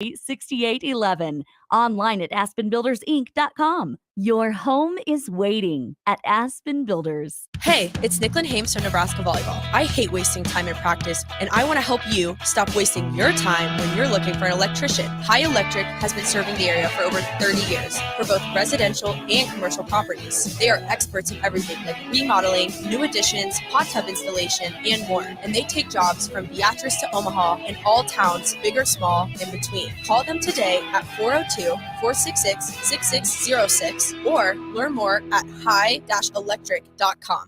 6811. Online at aspenbuildersinc.com. Your home is waiting at Aspen Builders. Hey, it's Nicklin Hames from Nebraska Volleyball. I hate wasting time in practice, and I want to help you stop wasting your time when you're looking for an electrician. High Electric has been serving the area for over 30 years for both residential and commercial properties. They are experts in everything like remodeling, new additions, hot tub installation, and more. And they take jobs from Beatrice to Omaha and all towns, big or small, in between. Call them today at 402-466-6606 or learn more at high-electric.com.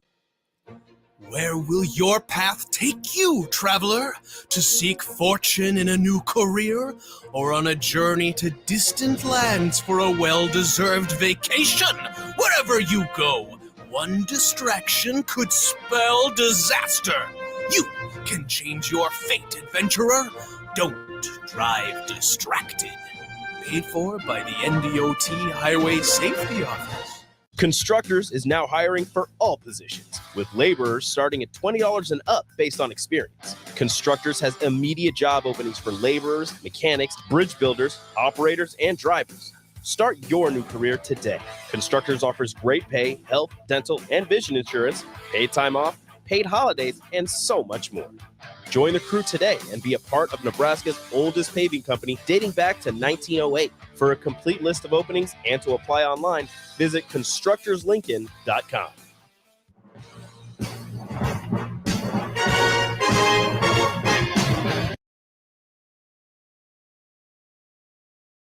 Where will your path take you, traveler? To seek fortune in a new career? Or on a journey to distant lands for a well-deserved vacation? Wherever you go, one distraction could spell disaster. You can change your fate, adventurer. Don't drive distracted. Paid for by the NDOT Highway Safety Office. Constructors is now hiring for all positions, with laborers starting at $20 and up based on experience. Constructors has immediate job openings for laborers, mechanics, bridge builders, operators, and drivers. Start your new career today. Constructors offers great pay, health, dental, and vision insurance, paid time off, paid holidays, and so much more. Join the crew today and be a part of Nebraska's oldest paving company dating back to 1908. For a complete list of openings and to apply online, visit constructorslincoln.com.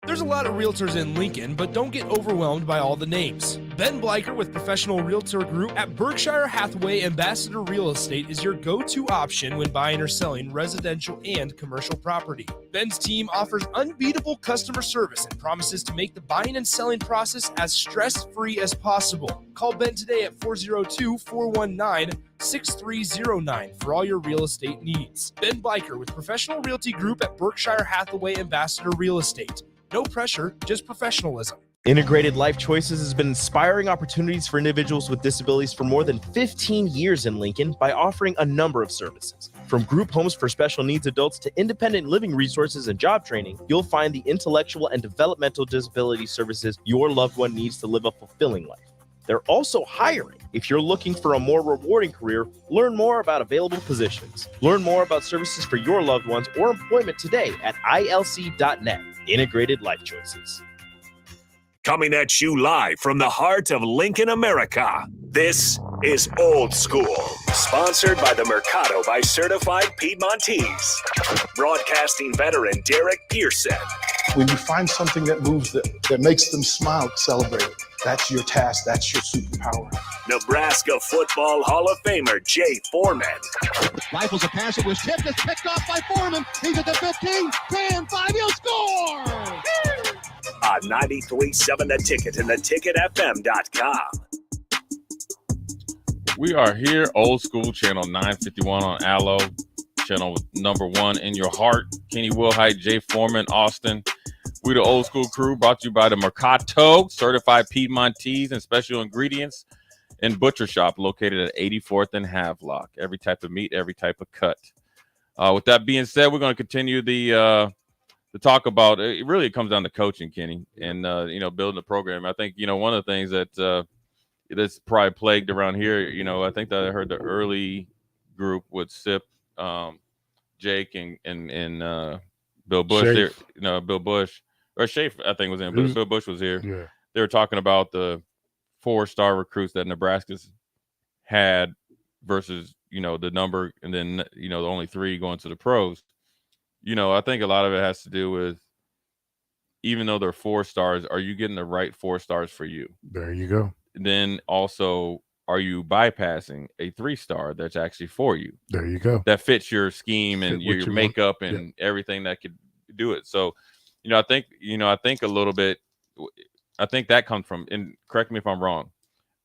There's a lot of realtors in Lincoln, but don't get overwhelmed by all the names. Ben Bleicher with Professional Realtor Group at Berkshire Hathaway Ambassador Real Estate is your go-to option when buying or selling residential and commercial property. Ben's team offers unbeatable customer service and promises to make the buying and selling process as stress-free as possible. Call Ben today at 402-419-6309 for all your real estate needs. Ben Bleicher with Professional Realty Group at Berkshire Hathaway Ambassador Real Estate. No pressure, just professionalism. Integrated Life Choices has been inspiring opportunities for individuals with disabilities for more than 15 years in Lincoln by offering a number of services. From group homes for special needs adults to independent living resources and job training, you'll find the intellectual and developmental disability services your loved one needs to live a fulfilling life. They're also hiring. If you're looking for a more rewarding career, learn more about available positions. Learn more about services for your loved ones or employment today at ilc.net. Integrated Life Choices. Coming at you live from the heart of Lincoln, America. This is Old School, sponsored by the Mercado by Certified Piedmontese. Broadcasting veteran Derek Pearson. When you find something that moves them, that makes them smile, celebrate it. That's your task. That's your superpower. Nebraska Football Hall of Famer Jay Foreman. Rifles a pass. It was tipped. It's picked off by Foreman. He's at the 15, 10, 5. He'll score! On 93.7 The Ticket and theticketfm.com. We are here, Old School, channel 951 on Allo, channel number 1 in your heart. Kenny Wilhite, Jay Foreman, Austin. We the Old School crew, brought to you by the Mercato, Certified Piedmontese and Special Ingredients and Butcher Shop, located at 84th and Havelock. Every type of meat, every type of cut. With that being said, we're going to continue the talk about it. Really, it comes down to coaching, Kenny, and building a program. I think one of the things that that's probably plagued around here. I think that I heard the early group with Sip, Jake, and Bill Bush. Bill Bush. Or Shafe, I think, was in, but Bill Bush was here. Yeah. They were talking about the 4-star recruits that Nebraska's had versus, the number, and then, the only 3 going to the pros. I think a lot of it has to do with, even though they're 4 stars, are you getting the right 4 stars for you? There you go. Then also, are you bypassing a 3-star that's actually for you? There you go. That fits your scheme and your makeup and everything that could do it. So, I think a little bit, I think that comes from, and correct me if I'm wrong,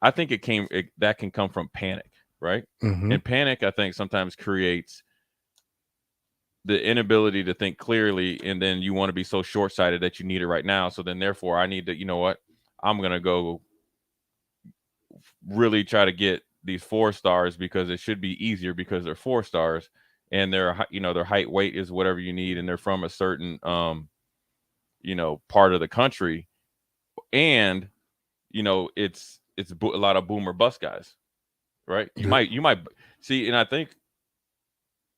I think that can come from panic, right? Mm-hmm. And panic, I think, sometimes creates the inability to think clearly, and then you want to be so short-sighted that you need it right now. So then, therefore, I need to, I'm going to go really try to get these 4 stars because it should be easier because they're 4 stars and their height, weight is whatever you need, and they're from a certain part of the country, and it's a lot of boomer bust guys, right? You might see, and I think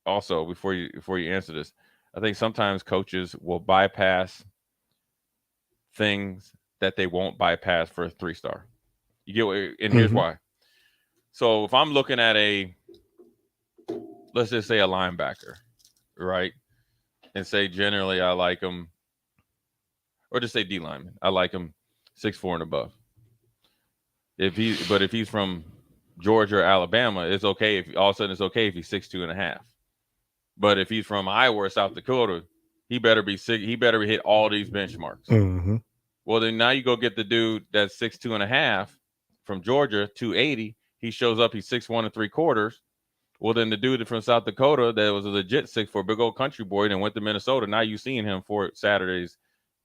also before you answer this, I think sometimes coaches will bypass things that they won't bypass for a 3-star. You get what, and here's why. So if I'm looking at let's just say a linebacker, right? And say generally I like him, or just say D lineman. I like him 6'4" and above. If he's from Georgia or Alabama, it's okay if all of a sudden it's okay if he's 6'2.5". But if he's from Iowa or South Dakota, he better hit all these benchmarks. Well, then now you go get the dude that's 6'2.5" from Georgia, 280. He shows up, he's 6'1 3/4. Well, then the dude from South Dakota that was a legit 6'4", big old country boy, and went to Minnesota. Now you seeing him for Saturdays,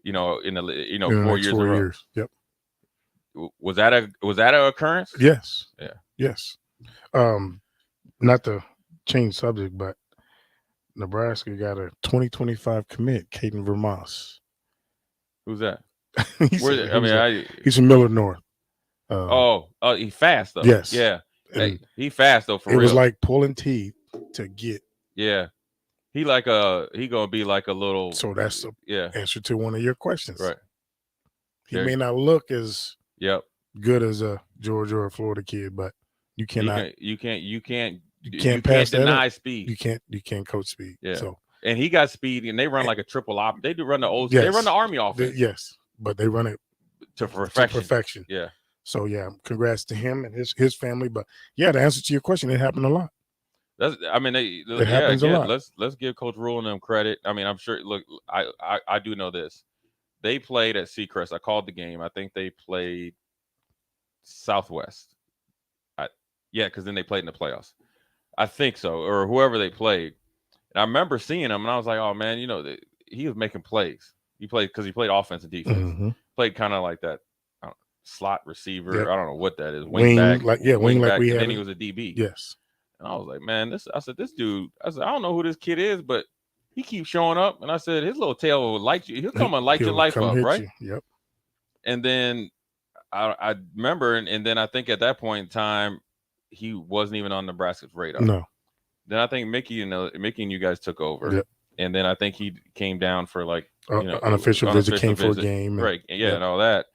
in the 4 years in a row. Yep. Was that an occurrence? Yes. Yeah. Yes. Not to change subject, but Nebraska got a 2025 commit, Caden Vermas. Who's that? He's from Miller North. He's fast though. Yes. Yeah. Hey, he fast though. For real. It was like pulling teeth to get. Yeah. He gonna be like a little. So that's the answer to one of your questions. Right. He may not look as good as a Georgia or Florida kid, but you cannot. You can't deny speed. You can't coach speed. Yeah. So and he got speed, and they run like a triple op. They do run the old. Yes. They run the Army offense. Yes, but they run it to perfection. Yeah. So yeah, congrats to him and his family. But yeah, the answer to your question, it happened a lot. It happens a lot. Let's give Coach Rule and them credit. I mean, I'm sure. Look, I do know this. They played at Seacrest. I called the game. I think they played Southwest. Because then they played in the playoffs. I think so, or whoever they played. And I remember seeing him, and I was like, "Oh man, he was making plays. He played because he played offense and defense. Played kind of like that slot receiver. Yep. I don't know what that is. Wing back, wing back. And then he was a DB. Yes. And I was like, man, this dude. I said, I don't know who this kid is, but he keeps showing up. And I said, his little tail will light you. He'll come and light your life up, right? You. Yep. And then I remember, and then I think at that point in time, he wasn't even on Nebraska's radar. No. Then I think Mickey and you guys took over. Yep. And then I think he came down for unofficial visit, came for a game. Right. And all that.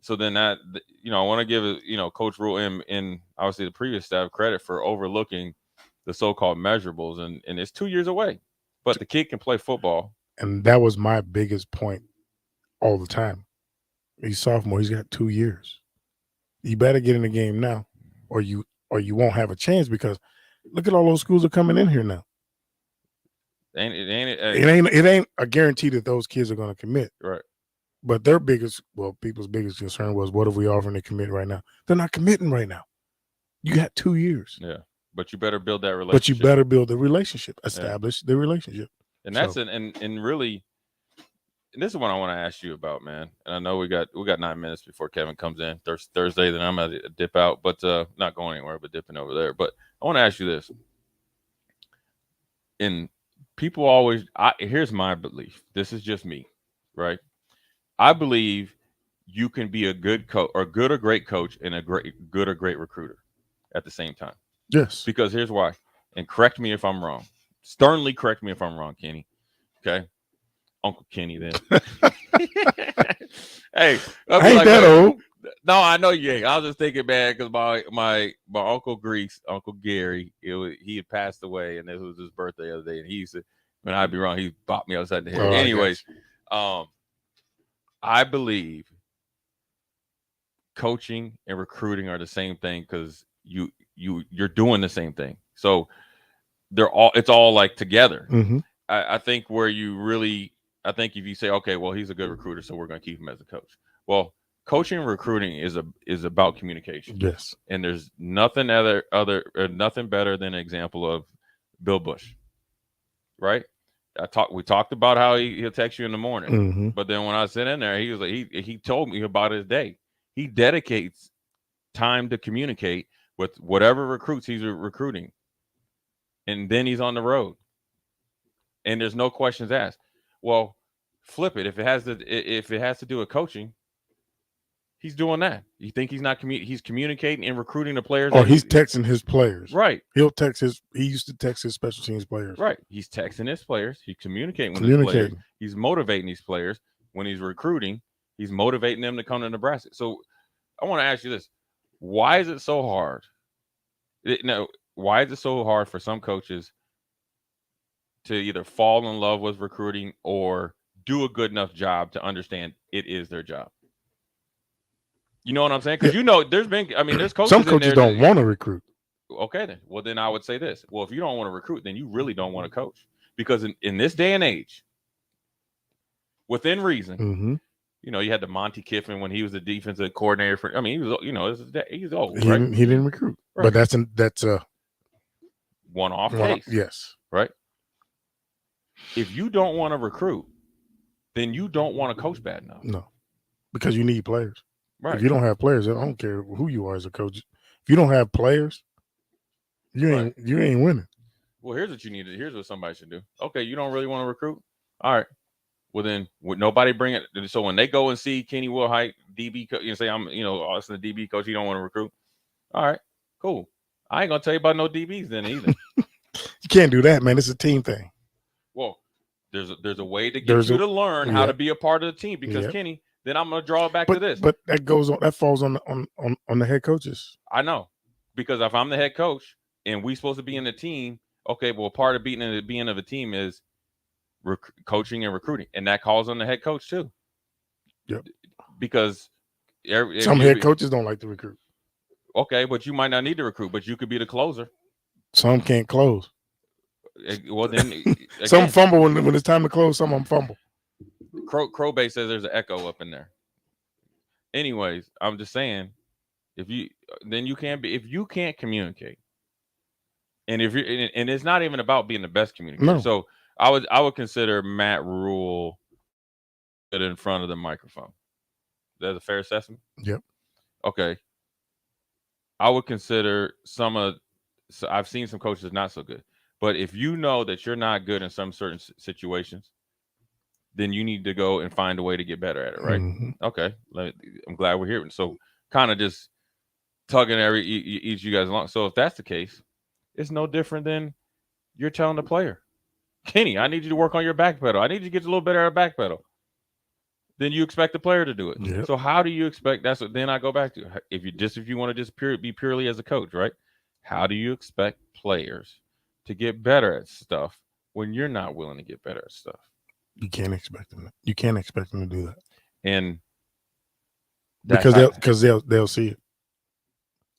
So then that, I want to give Coach Rule and obviously the previous staff credit for overlooking the so-called measurables, and it's 2 years away, but the kid can play football. And that was my biggest point all the time. He's sophomore. He's got 2 years. You better get in the game now, or you won't have a chance, because look at all those schools are coming in here now. It ain't a guarantee that those kids are going to commit. Right. But people's biggest concern was, what if we offering to commit right now? They're not committing right now. You got 2 years. Yeah. But you better build that relationship. But you better build the relationship, establish the relationship. And that's and really, and this is what I want to ask you about, man. And I know we got 9 minutes before Kevin comes in Thursday. Then I'm gonna dip out, but not going anywhere, but dipping over there. But I want to ask you this. And people always, here's my belief. This is just me, right? I believe you can be a good coach, or good or great coach, and a good or great recruiter at the same time. Yes. Because here's why. And correct me if I'm wrong. Sternly correct me if I'm wrong, Kenny. Okay? Uncle Kenny then. Hey. I ain't that old. No, I know you ain't. I was just thinking, man, because my Uncle Grease, Uncle Gary, he had passed away, and it was his birthday the other day, and he used to, when I'd be wrong, he bopped me upside the head. Anyways, I believe coaching and recruiting are the same thing, because you're doing the same thing. So it's all like together. Mm-hmm. I think if you say, okay, well, he's a good recruiter, so we're going to keep him as a coach. Well, coaching and recruiting is about communication. Yes. And there's nothing nothing better than an example of Bill Bush, right? We talked about how he'll text you in the morning, mm-hmm. but then when I sit in there, he was like, he told me about his day. He dedicates time to communicate with whatever recruits he's recruiting, and then he's on the road, and there's no questions asked. Well, flip it. If it has to do with coaching, he's doing that. You think he's not he's communicating and recruiting the players? Or he's texting his players. Right. He used to text his special teams players. Right. He's texting his players. He's communicating with his players. He's motivating these players. When he's recruiting, he's motivating them to come to Nebraska. So I want to ask you this. Why is it so hard? Why is it so hard for some coaches to either fall in love with recruiting or do a good enough job to understand it is their job? You know what I'm saying? Because there's coaches. Some coaches don't want to recruit. Okay, then. Well, then I would say this. Well, if you don't want to recruit, then you really don't want to coach. Because in this day and age, within reason, you had the Monty Kiffin when he was the defensive coordinator for. I mean, he was, he's old. He right? Didn't recruit, right. But that's a one-off case. Yes, right. If you don't want to recruit, then you don't want to coach bad enough. No, because you need players. Right. If you don't have players, I don't care who you are as a coach. If you don't have players, you ain't winning. Well, here's what you need. Here's what somebody should do. Okay, you don't really want to recruit? All right. Well, then would nobody bring it? So when they go and see Kenny Wilhite, DB, say I'm, Austin, the DB coach, you don't want to recruit. All right, cool. I ain't gonna tell you about no DBs then either. You can't do that, man. It's a team thing. Well, there's a way to get you to learn how to be a part of the team because Kenny. Then I'm gonna draw it back to this. But that falls on the head coaches. I know, because if I'm the head coach and we supposed to be in the team, okay, well, part of being of a team is coaching and recruiting, and that calls on the head coach too. Yep. Because some head coaches don't like to recruit. Okay, but you might not need to recruit, but you could be the closer. Some can't close. Well, then some fumble when it's time to close. Some of them fumble. Crowbay says there's an echo up in there. Anyways, I'm just saying, if you can't communicate, and and it's not even about being the best communicator. No. So I would consider Matt Rule in front of the microphone. That's a fair assessment. Yep. Okay. I would consider so I've seen some coaches not so good, but if you know that you're not good in some certain situations, then you need to go and find a way to get better at it, right? Mm-hmm. Okay. I'm glad we're here. So kind of just tugging each you guys along. So if that's the case, it's no different than you're telling the player, Kenny, I need you to work on your back pedal. I need you to get a little better at a back pedal. Then you expect the player to do it. Yep. So how do you expect then I go back to if you want to just be purely as a coach, right? How do you expect players to get better at stuff when you're not willing to get better at stuff? You can't expect them. You can't expect them to do that, and because they'll see it,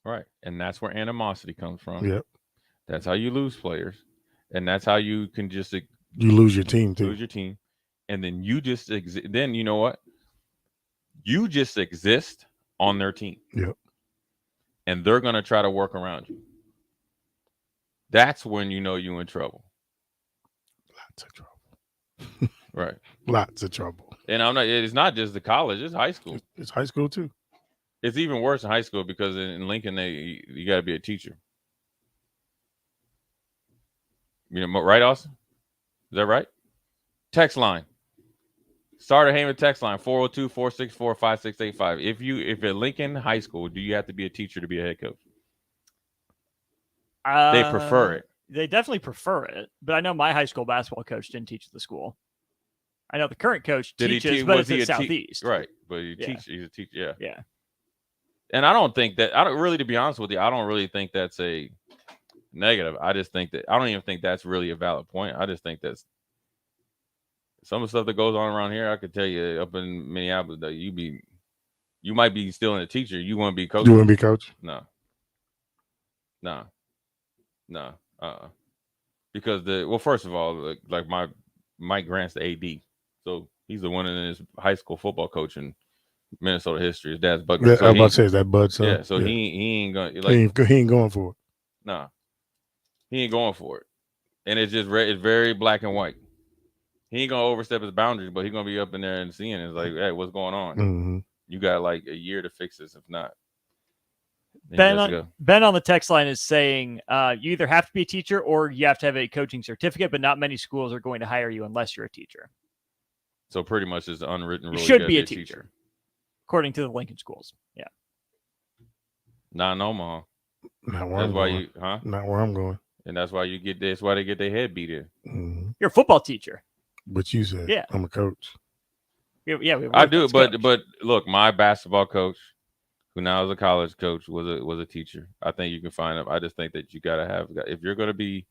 right? And that's where animosity comes from. Yep. That's how you lose players, and that's how you can just you lose your team too. Lose your team, and then you just then you know what? You just exist on their team. Yep. And they're gonna try to work around you. That's when you know you're in trouble. Lots of trouble. Right. Lots of trouble. And it's not just the college, it's high school. It's high school too. It's even worse in high school because in Lincoln you gotta be a teacher. Right, Austin? Is that right? Text line. Starter Heyman text line 402-464-5685. If at Lincoln High School, do you have to be a teacher to be a head coach? They prefer it. They definitely prefer it, but I know my high school basketball coach didn't teach at the school. I know the current coach teaches, but it's at Southeast. Right, but he's a teacher, yeah. Yeah. And to be honest with you, I don't really think that's a negative. I just think I don't even think that's really a valid point. I just think that's some of the stuff that goes on around here. I could tell you up in Minneapolis that you might be still in a teacher. You want to be coach? You want to be coach? No. Because first of all, like Mike Grant's the AD, so he's the one in his high school football coach in Minnesota history. His dad's Bud. Yeah, I was about to say, is that Bud? Son? Yeah, so he ain't going. He ain't going for it. No, he ain't going for it, and it's just it's very black and white. He ain't gonna overstep his boundaries, but he's gonna be up in there and seeing it's like, hey, what's going on? Mm-hmm. You got like a year to fix this. If not, Ben on the text line is saying you either have to be a teacher or you have to have a coaching certificate, but not many schools are going to hire you unless you're a teacher. So pretty much it's unwritten rule. You should be a teacher, according to the Lincoln schools. Yeah. Not in Omaha. Not where I'm going. Not where I'm going. And that's why you get. That's why they get their head beat in. Mm-hmm. You're a football teacher. But you said, yeah, I'm a coach. Yeah, I do. But look, my basketball coach, who now is a college coach, was a teacher. I think you can find him. I just think that you got to have, if you're going to be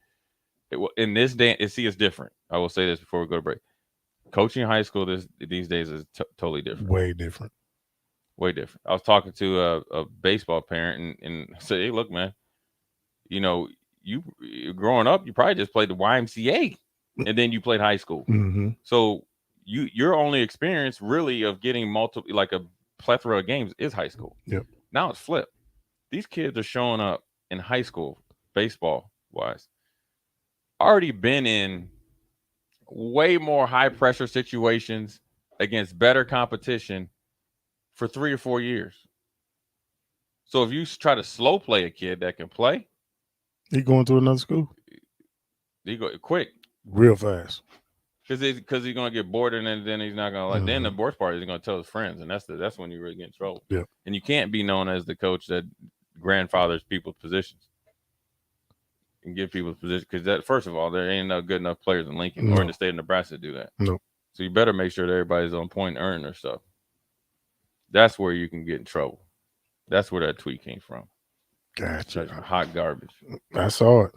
in this day, it's different. I will say this before we go to break. Coaching high school these days is totally different. Way different. Way different. I was talking to a baseball parent and said, hey, look, man, you know, you growing up, you probably just played the YMCA and then you played high school. Mm-hmm. So your only experience really of getting like a plethora of games is high school. Yep. Now it's flipped. These kids are showing up in high school, baseball wise, already been in way more high pressure situations against better competition for 3 or 4 years. So if you try to slow play a kid that can play, he going to another school. He go quick, real fast. Because he's gonna get bored and then he's not gonna like. Mm-hmm. Then the worst part is he's gonna tell his friends, and that's when you really get in trouble. Yeah. And you can't be known as the coach that grandfathers people's positions and give people's positions, because that, first of all, there ain't no good enough players in Lincoln or in the state of Nebraska to do that. No. So you better make sure that everybody's on point and earning their stuff. That's where you can get in trouble. That's where that tweet came from. Gotcha. That's hot garbage. I saw it.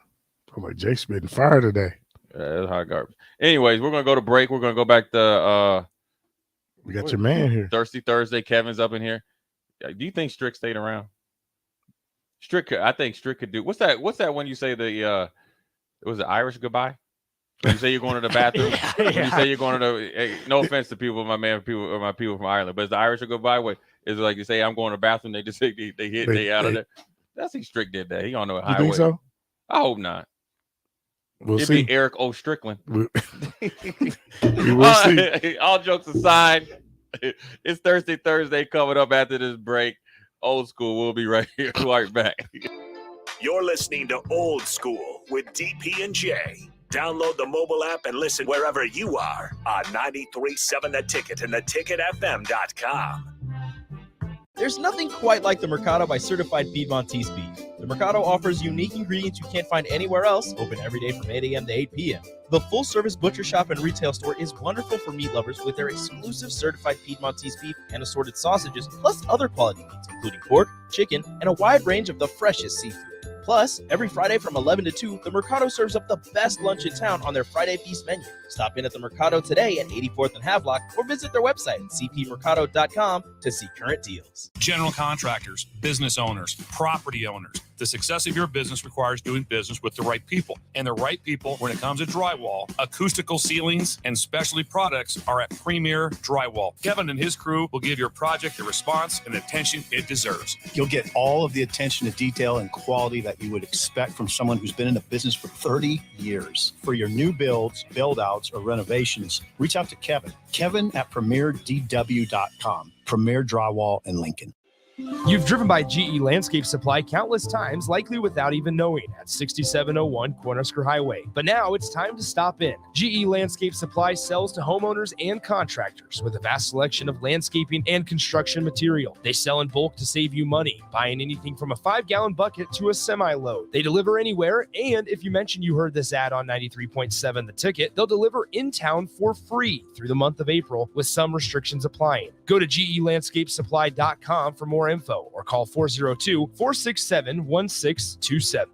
I'm like, Jake's spitting fire today. Yeah, that's hot garbage. Anyways, we're gonna go to break. We're gonna go back to we got your man here. Thirsty Thursday. Kevin's up in here. Do you think Strick stayed around? I think Strick could do. What's that when you say it was the Irish goodbye? When you say you're going to the bathroom. When you say you're going to the. Hey, no offense to my people from Ireland, but it's the Irish goodbye. What is it like? You say I'm going to the bathroom. They just say they out of there. That's how Strick did that. He don't know a highway. You think so? I hope not. We'll It'd see. be Eric O. Strickland. We will see. All jokes aside, it's Thursday coming up after this break. Old School. We'll be right here. Right back. You're listening to Old School with DP and J. Download the mobile app and listen wherever you are on 93.7 The Ticket and theticketfm.com. There's nothing quite like the Mercado by Certified Piedmontese beef. The Mercado offers unique ingredients you can't find anywhere else, open every day from 8 a.m. to 8 p.m. The full-service butcher shop and retail store is wonderful for meat lovers with their exclusive Certified Piedmontese beef and assorted sausages, plus other quality meats, including pork, chicken, and a wide range of the freshest seafood. Plus, every Friday from 11 to 2, the Mercado serves up the best lunch in town on their Friday Feast menu. Stop in at the Mercado today at 84th and Havelock or visit their website at cpmercado.com to see current deals. General contractors, business owners, property owners. The success of your business requires doing business with the right people. And the right people, when it comes to drywall, acoustical ceilings, and specialty products, are at Premier Drywall. Kevin and his crew will give your project the response and attention it deserves. You'll get all of the attention to detail and quality that you would expect from someone who's been in the business for 30 years. For your new builds, build-outs, or renovations, reach out to Kevin. Kevin at PremierDW.com. Premier Drywall in Lincoln. You've driven by GE Landscape Supply countless times, likely without even knowing, at 6701 Cornhusker Highway. But now it's time to stop in. GE Landscape Supply sells to homeowners and contractors with a vast selection of landscaping and construction material. They sell in bulk to save you money, buying anything from a 5-gallon bucket to a semi-load. They deliver anywhere, and if you mention you heard this ad on 93.7 The Ticket, they'll deliver in town for free through the month of April, with some restrictions applying. Go to GELandscapeSupply.com for more info or call 402-467-1627.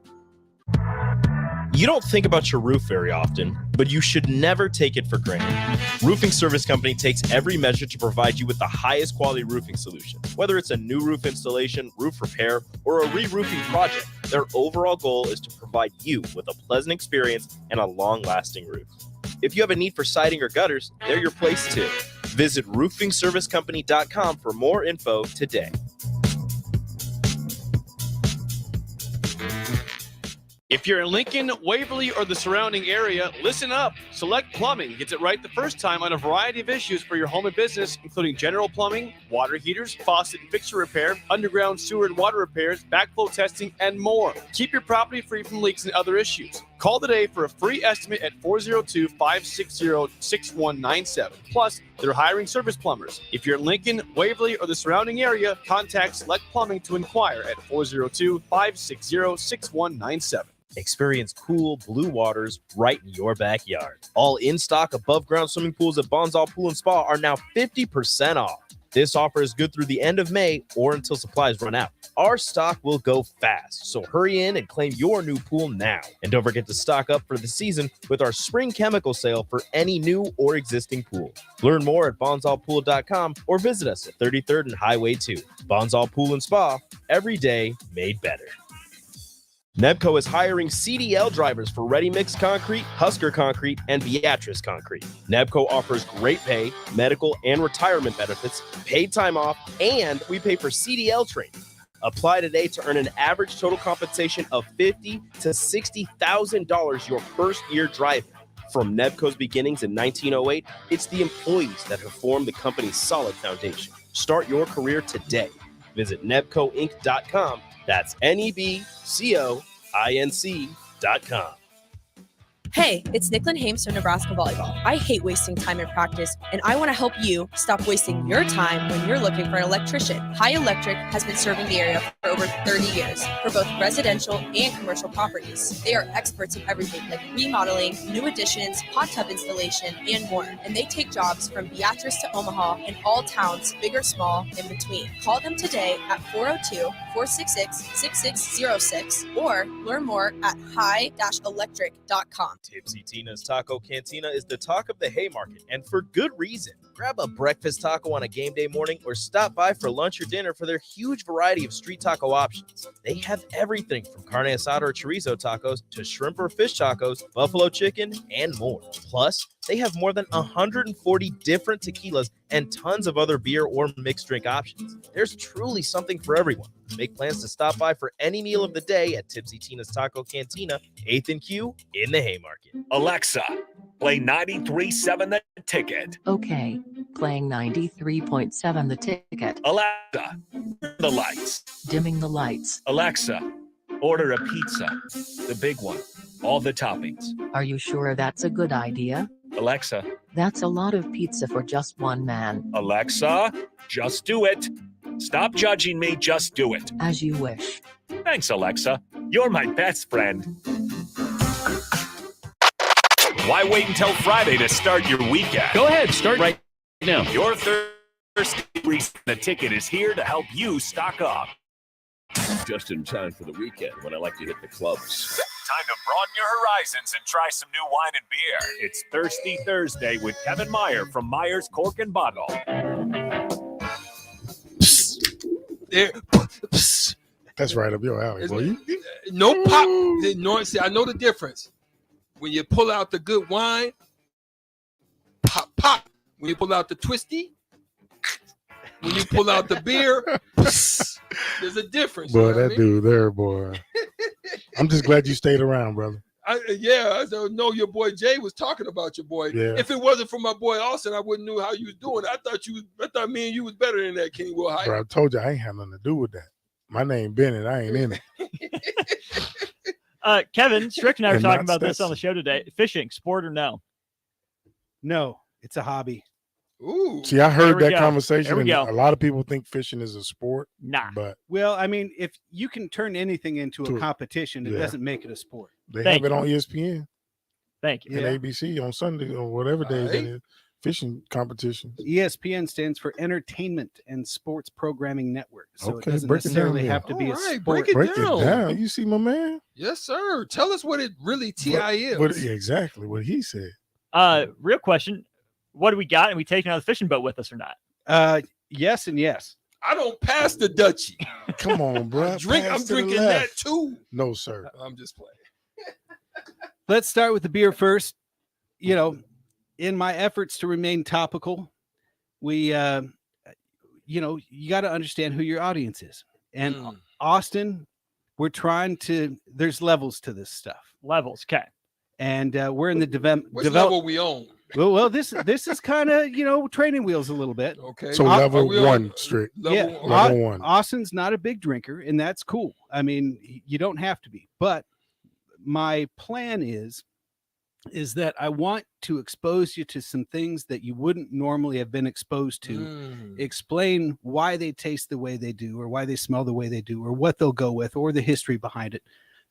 You don't think about your roof very often, but you should never take it for granted. Roofing Service Company takes every measure to provide you with the highest quality roofing solution. Whether it's a new roof installation, roof repair, or a re-roofing project, their overall goal is to provide you with a pleasant experience and a long-lasting roof. If you have a need for siding or gutters, they're your place too. Visit roofingservicecompany.com for more info today. If you're in Lincoln, Waverly, or the surrounding area, listen up. Select Plumbing gets it right the first time on a variety of issues for your home and business, including general plumbing, water heaters, faucet and fixture repair, underground sewer and water repairs, backflow testing, and more. Keep your property free from leaks and other issues. Call today for a free estimate at 402-560-6197. Plus, they're hiring service plumbers. If you're in Lincoln, Waverly, or the surrounding area, contact Select Plumbing to inquire at 402-560-6197. Experience cool blue waters right in your backyard. All in-stock above-ground swimming pools at Bonsall Pool and Spa are now 50% off. This offer is good through the end of May or until supplies run out. Our stock will go fast, so hurry in and claim your new pool now. And don't forget to stock up for the season with our spring chemical sale for any new or existing pool. Learn more at bonsallpool.com or visit us at 33rd and Highway 2. Bonsall Pool and Spa, every day made better. Nebco is hiring CDL drivers for Ready Mix Concrete, Husker Concrete, and Beatrice Concrete. Nebco offers great pay, medical, and retirement benefits, paid time off, and we pay for CDL training. Apply today to earn an average total compensation of $50,000 to $60,000 your first year driving. From Nebco's beginnings in 1908, it's the employees that have formed the company's solid foundation. Start your career today. Visit nebcoinc.com. That's NEBCOINC.com. Hey, it's Nicklin Hames from Nebraska Volleyball. I hate wasting time in practice, and I want to help you stop wasting your time when you're looking for an electrician. High Electric has been serving the area for over 30 years for both residential and commercial properties. They are experts in everything like remodeling, new additions, hot tub installation, and more. And they take jobs from Beatrice to Omaha and all towns, big or small, in between. Call them today at 402-466-6606 or learn more at high-electric.com. Tipsy Tina's Taco Cantina is the talk of the Haymarket, and for good reason. Grab a breakfast taco on a game day morning or stop by for lunch or dinner for their huge variety of street taco options. They have everything from carne asada or chorizo tacos to shrimp or fish tacos, buffalo chicken, and more. Plus, they have more than 140 different tequilas and tons of other beer or mixed drink options. There's truly something for everyone. Make plans to stop by for any meal of the day at Tipsy Tina's Taco Cantina, 8th and Q in the Haymarket. Alexa, play 93.7 The Ticket. Okay, playing 93.7 The Ticket. Alexa, the lights. Dimming the lights. Alexa, order a pizza, the big one, all the toppings. Are you sure that's a good idea? Alexa. That's a lot of pizza for just one man. Alexa, just do it. Stop judging me, just do it. As you wish. Thanks, Alexa. You're my best friend. Why wait until Friday to start your weekend? Go ahead, start right now. Your Thursday reason The Ticket is here to help you stock up. Just in time for the weekend when I like to hit the clubs. Time to broaden your horizons and try some new wine and beer. It's Thirsty Thursday with Kevin Meyer from Meyer's Cork and Bottle. That's right up your alley, boy. No pop. No, see, I know the difference. When you pull out the good wine, pop, pop. When you pull out the twisty, when you pull out the beer, there's a difference. Boy, that dude there, boy. I'm just glad you stayed around, brother. I don't know your boy Jay was talking about your boy. Yeah. If it wasn't for my boy Austin, I wouldn't know how you was doing. I thought me and you was better than that, Kenny Will Hyde. Bro, I told you I ain't had nothing to do with that. My name Bennett. I ain't in it. Kevin Strick and I were And talking not about this Stetson. on the show today. Fishing, sport or no? No, it's a hobby. Ooh. See, I heard There we that go. conversation. There we And go. a lot of people think fishing is a sport. Nah. But Well, I mean, if you can turn anything into To a a- competition, it yeah. doesn't make it a sport. they Thank have it you. on ESPN Thank you. and Yeah. ABC on Sunday or whatever day that is. Fishing competitions. ESPN stands for Entertainment and Sports Programming Network. So Okay, it doesn't break it down necessarily then. have to be a All right, sport. break it down. You see my man? Yes, sir. Tell us what it really TI is. Yeah, exactly what he said. Real question. What do we got? And we taking out the fishing boat with us or not? Yes and yes. I don't pass the Dutchie. Come on, bro. I'm Pass to the drinking left. that too. No, sir. I'm just playing. Let's start with the beer first. You know, in my efforts to remain topical, we, you got to understand who your audience is. And Austin, we're trying to, there's levels to this stuff. Levels, okay. And we're in the Which level we on? Well, this is kind of, training wheels a little bit. Okay. So level one, Strick. Level Level one. Austin's not a big drinker, and that's cool. I mean, you don't have to be. But my plan is that I want to expose you to some things that you wouldn't normally have been exposed to, explain why they taste the way they do, or why they smell the way they do, or what they'll go with, or the history behind it.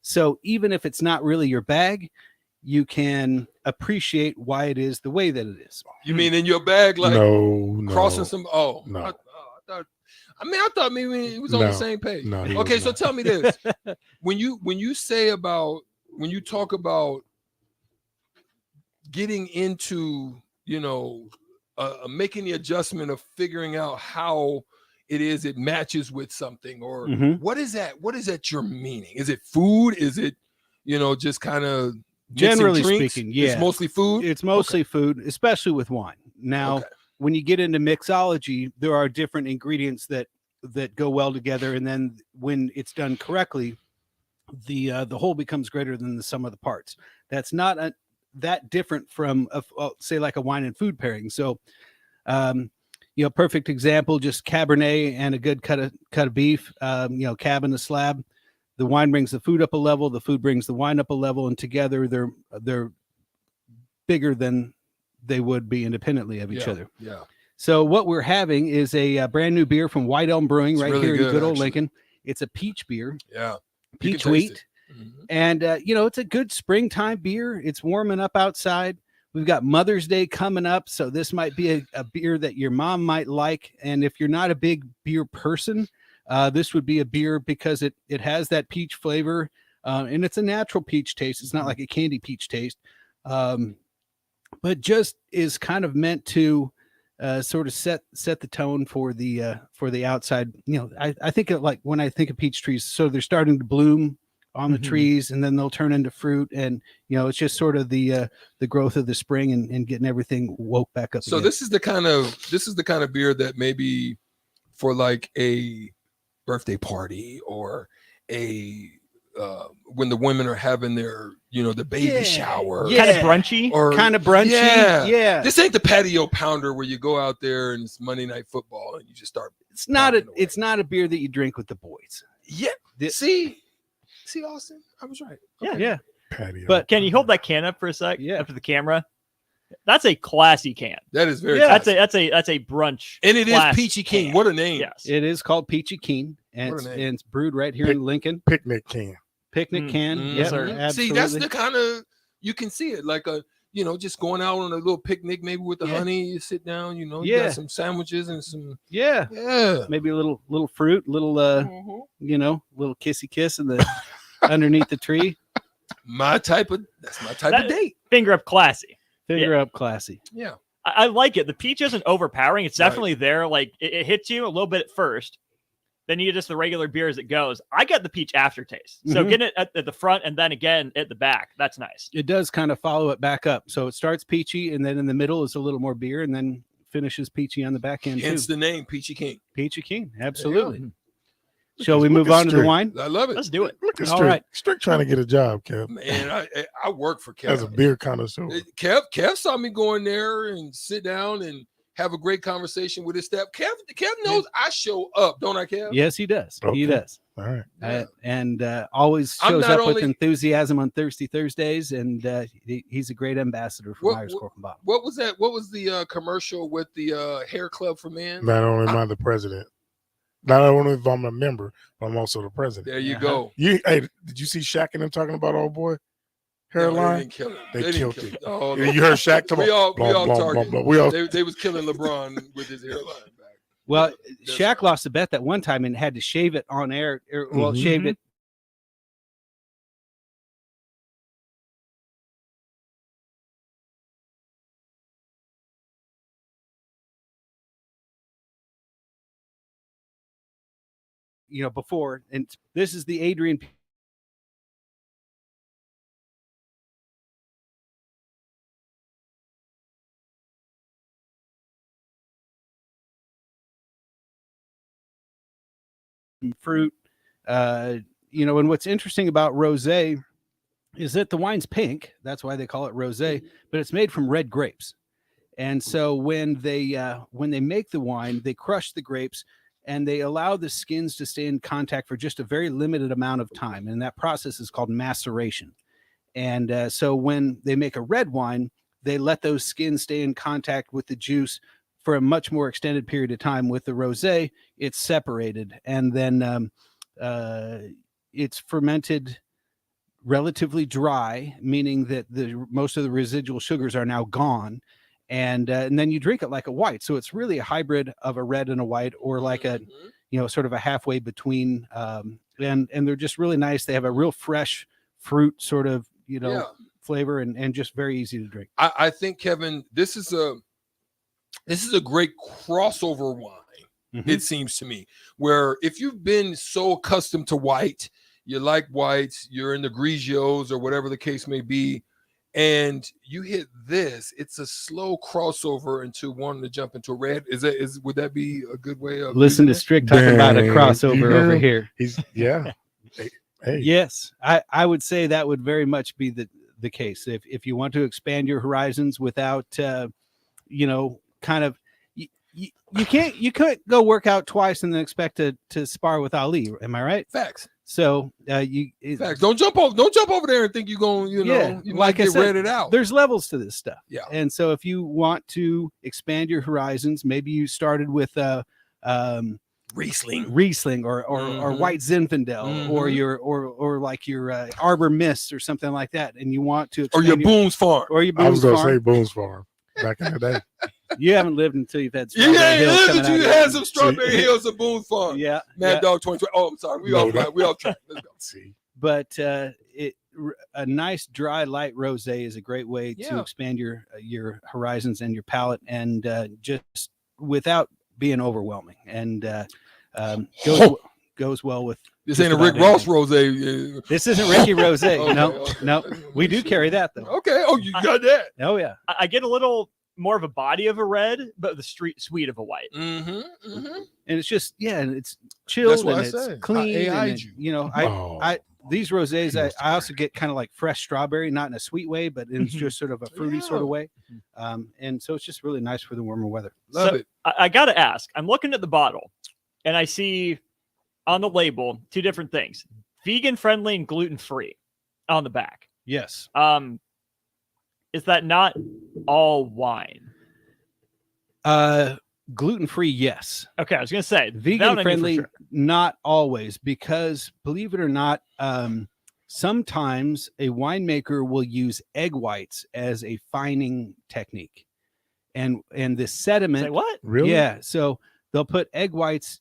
So even if it's not really your bag, you can appreciate why it is the way that it is. You mean in your bag, like crossing no, some? Oh, no. I thought maybe it was on the same page. No, he okay, was so not. tell me this: when you talk about getting into, making the adjustment of figuring out how it matches with something, or what is that? What is that your meaning? Is it food? Is it, just kind of Generally drinks? speaking, yeah, it's mostly food. It's mostly food, especially with wine. Now, when you get into mixology, there are different ingredients that go well together, and then when it's done correctly, the whole becomes greater than the sum of the parts. That's not that different from say like a wine and food pairing. So, perfect example, just Cabernet and a good cut of beef. Cab and a slab. The wine brings the food up a level. The food brings the wine up a level, and together they're bigger than they would be independently of each other. Yeah. So what we're having is a brand new beer from White Elm Brewing, right really here in good, good old actually. Lincoln. It's a peach beer. Yeah. Peach wheat. And, it's a good springtime beer. It's warming up outside. We've got Mother's Day coming up, so this might be a beer that your mom might like. And if you're not a big beer person, this would be a beer because it has that peach flavor, and it's a natural peach taste. It's not like a candy peach taste, but just is kind of meant to sort of set the tone for the outside. I think like when I think of peach trees, so they're starting to bloom on the trees, and then they'll turn into fruit, and it's just sort of the growth of the spring and getting everything woke back up So again. this is the kind of beer that maybe for like a birthday party, or a when the women are having their the baby shower, kind of brunchy, or Yeah. This ain't the patio pounder where you go out there and it's Monday Night Football and you just start. It's not a beer that you drink with the boys. Yeah. See, Austin, I was right. Yeah. Patio. But can you hold that can up for a sec? Yeah. Up to the camera. That's a classy can. That is very. Yeah. classy. That's a brunch. And it is class Peachy King. can. What a name! Yes. It is called Peachy Keen, and it's brewed right here in Lincoln. Picnic can. Picnic can. Yes, sir. Absolutely. See, that's the kind of, you can see it like just going out on a little picnic, maybe with the honey. You sit down, you got some sandwiches and some. Yeah. Maybe a little fruit, little little kissy kiss in the underneath the tree. That's my type of date. Finger up classy. Finger up classy. Yeah. I like it. The peach isn't overpowering. It's definitely there. Like it hits you a little bit at first. Then you get just the regular beer as it goes. I get the peach aftertaste. So getting it at the front and then again at the back. That's nice. It does kind of follow it back up. So it starts peachy, and then in the middle is a little more beer, and then finishes peachy on the back end. Hence too. the name Peachy King. Peachy King. Absolutely. Shall we move on to the wine? I love it. Let's do it. Look at All Strick. right. Strick trying to get a job, Kev. Man, I work for Kev. As a beer connoisseur. Kev saw me go in there and sit down and have a great conversation with his staff. Kev knows I show up, don't I, Kev? Yes, he does. Okay. He does. All right. And always I'm shows not up with only- enthusiasm on Thirsty Thursdays, and he's a great ambassador for Myers Cork and Bottom. What was that? What was the commercial with the hair club for men? Not only am I the president, not only if I'm a member, but I'm also the president. There you go. Hey, did you see Shaq and them talking about old boy hairline? They didn't kill it. They killed kill it. Oh, You heard Shaq talking we all about targeted. blah. We all They was killing LeBron with his hairline back. Well, Shaq lost a bet that one time and had to shave it on air. Shaved it. Before, and this is the Adrian fruit. And what's interesting about rosé is that the wine's pink. That's why they call it rosé, but it's made from red grapes. And so when they make the wine, they crush the grapes and they allow the skins to stay in contact for just a very limited amount of time. And that process is called maceration. And so when they make a red wine, they let those skins stay in contact with the juice for a much more extended period of time. With the rosé, it's separated, and then it's fermented relatively dry, meaning that most of the residual sugars are now gone, and then you drink it like a white. So it's really a hybrid of a red and a white, or like a sort of a halfway between. And they're just really nice. They have a real fresh fruit sort of flavor, and just very easy to drink. I think, Kevin, this is a great crossover wine. It seems to me, where if you've been so accustomed to white, you like whites, you're in the Grigios or whatever the case may be, and you hit this, it's a slow crossover into wanting to jump into red. Would that be a good way of listen to Strick talking about a crossover over here? Hey. Yes, I would say that would very much be the case. If you want to expand your horizons without kind of you can't go work out twice and then expect to spar with Ali. Am I right? Facts. So facts. Don't jump over there and think you're going, you might like get I said, redded out. There's levels to this stuff. Yeah. And so if you want to expand your horizons, maybe you started with Riesling or White Zinfandel or like your Arbor Mist or something like that, and you want to or your Boone's Farm. Or your I was Boone's going to Farm. say Boone's Farm back in the day. You haven't lived until you've had You Strawberry Hills ain't coming lived until you out of had it. some Strawberry Hills and Boone's Farm. Yeah. Mad Dog 2020. Oh, I'm sorry. We off track. Let's go. See. But a nice dry light rosé is a great way to expand your horizons and your palate, and just without being overwhelming, and goes well with. This ain't a Rick Ross rosé. This isn't Ricky Rosé. Okay, No. We do carry that though. Okay. Oh, you got that. Oh yeah. I get a little more of a body of a red, but the sweet of a white. And it's just and it's chilled and it's clean. I these rosés I also get kind of like fresh strawberry, not in a sweet way, but in just sort of a fruity sort of way. And so it's just really nice for the warmer weather. Love it. I gotta ask. I'm looking at the bottle, and I see on the label two different things: vegan friendly and gluten free on the back. Yes. Is that not all wine? Gluten free, yes. Okay, I was gonna say vegan friendly, not always, because believe it or not, sometimes a winemaker will use egg whites as a fining technique, and the sediment. Say what? Really? Yeah. So they'll put egg whites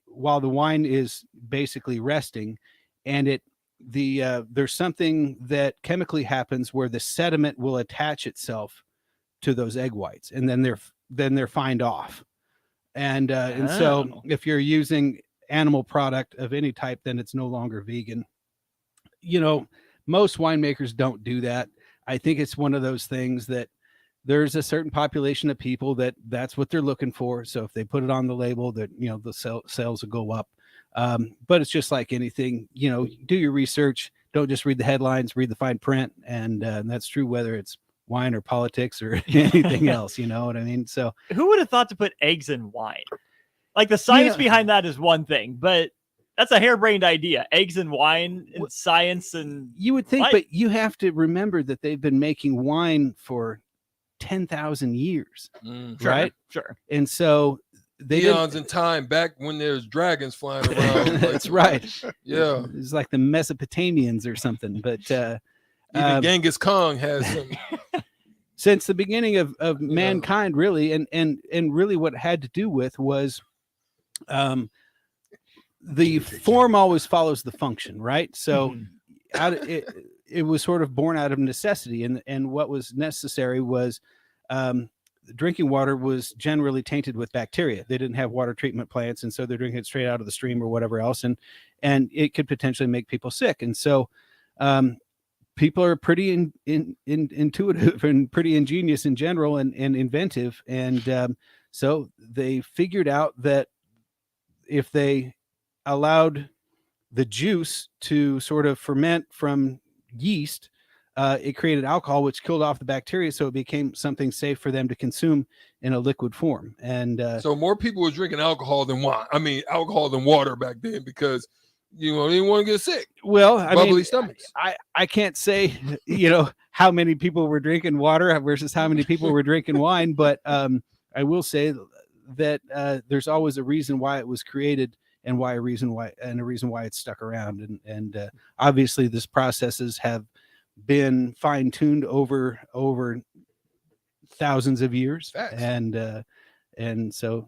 while the wine is basically resting, and there's something that chemically happens where the sediment will attach itself to those egg whites, and then they're fined off. And so if you're using animal product of any type, then it's no longer vegan. Most winemakers don't do that. I think it's one of those things that there's a certain population of people that's what they're looking for. So if they put it on the label, that the sales will go up. But it's just like anything, do your research. Don't just read the headlines, read the fine print. And that's true whether it's wine or politics or anything else. You know what I mean? So who would have thought to put eggs in wine? Like the science behind that is one thing, but that's a harebrained idea. Eggs and wine and science, and you would think, but you have to remember that they've been making wine for 10,000 years, right? Sure. And so eons in time, back when there's dragons flying around. That's right. Yeah. It's like the Mesopotamians or something. But even Genghis Khan has some. Since the beginning of mankind, really, and really what it had to do with was the form always follows the function, right? So it was sort of born out of necessity, and what was necessary was drinking water was generally tainted with bacteria. They didn't have water treatment plants, and so they're drinking it straight out of the stream or whatever else, and it could potentially make people sick. And so people are pretty intuitive and pretty ingenious in general, and inventive, and so they figured out that if they allowed the juice to sort of ferment from yeast, it created alcohol, which killed off the bacteria, so it became something safe for them to consume in a liquid form. And so more people were drinking alcohol than wine. I mean, alcohol than water back then, because You don't even want to get sick. Well, I Bubbly mean, stomachs. I can't say, how many people were drinking water versus how many people were drinking wine, but I will say that there's always a reason why it was created and a reason why it's stuck around. And obviously these processes have been fine-tuned over thousands of years. Facts. And so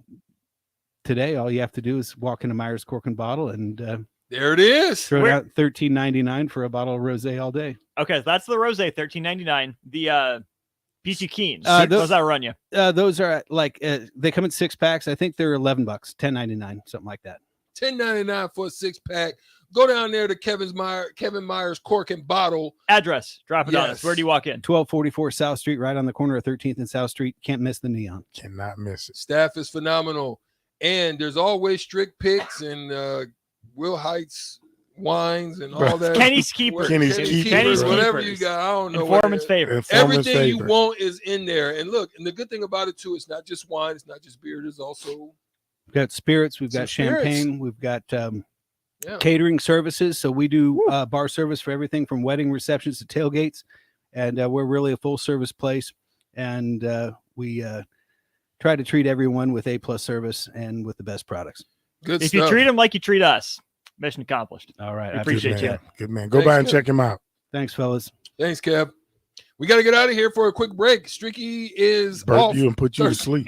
today all you have to do is walk into Myers Cork and Bottle and there it is. throw it out $13.99 for a bottle of rosé all day. Okay, so that's the rosé, $13.99. The Peachy Keens, what does that run you? Those are like they come in 6-packs. I think they're $11, $10.99, something like that. $10.99 for a 6-pack. Go down there to Kevin Myers Cork and Bottle. Address, drop it on us. Where do you walk in? 1244 South Street, right on the corner of 13th and South Street. Can't miss the neon. Cannot miss it. Staff is phenomenal, and there's always strict picks and Will Heights wines and all that. Kenny's Keepers. Kenny's Keepers. Whatever you got, I don't know. Informant's favorite. Everything you want is in there. And look, and the good thing about it too, it's not just wine, it's not just beer. There's also we've got spirits, we've got champagne, we've got catering services. So we do bar service for everything from wedding receptions to tailgates, and we're really a full service place. And we try to treat everyone with A+ service and with the best products. Good if stuff. you treat them like you treat us, mission accomplished. All right. We appreciate you. Good man. Go by and check him out. Thanks, fellas. Thanks, Kev. We got to get out of here for a quick break. Streaky is off. You and put you to sleep.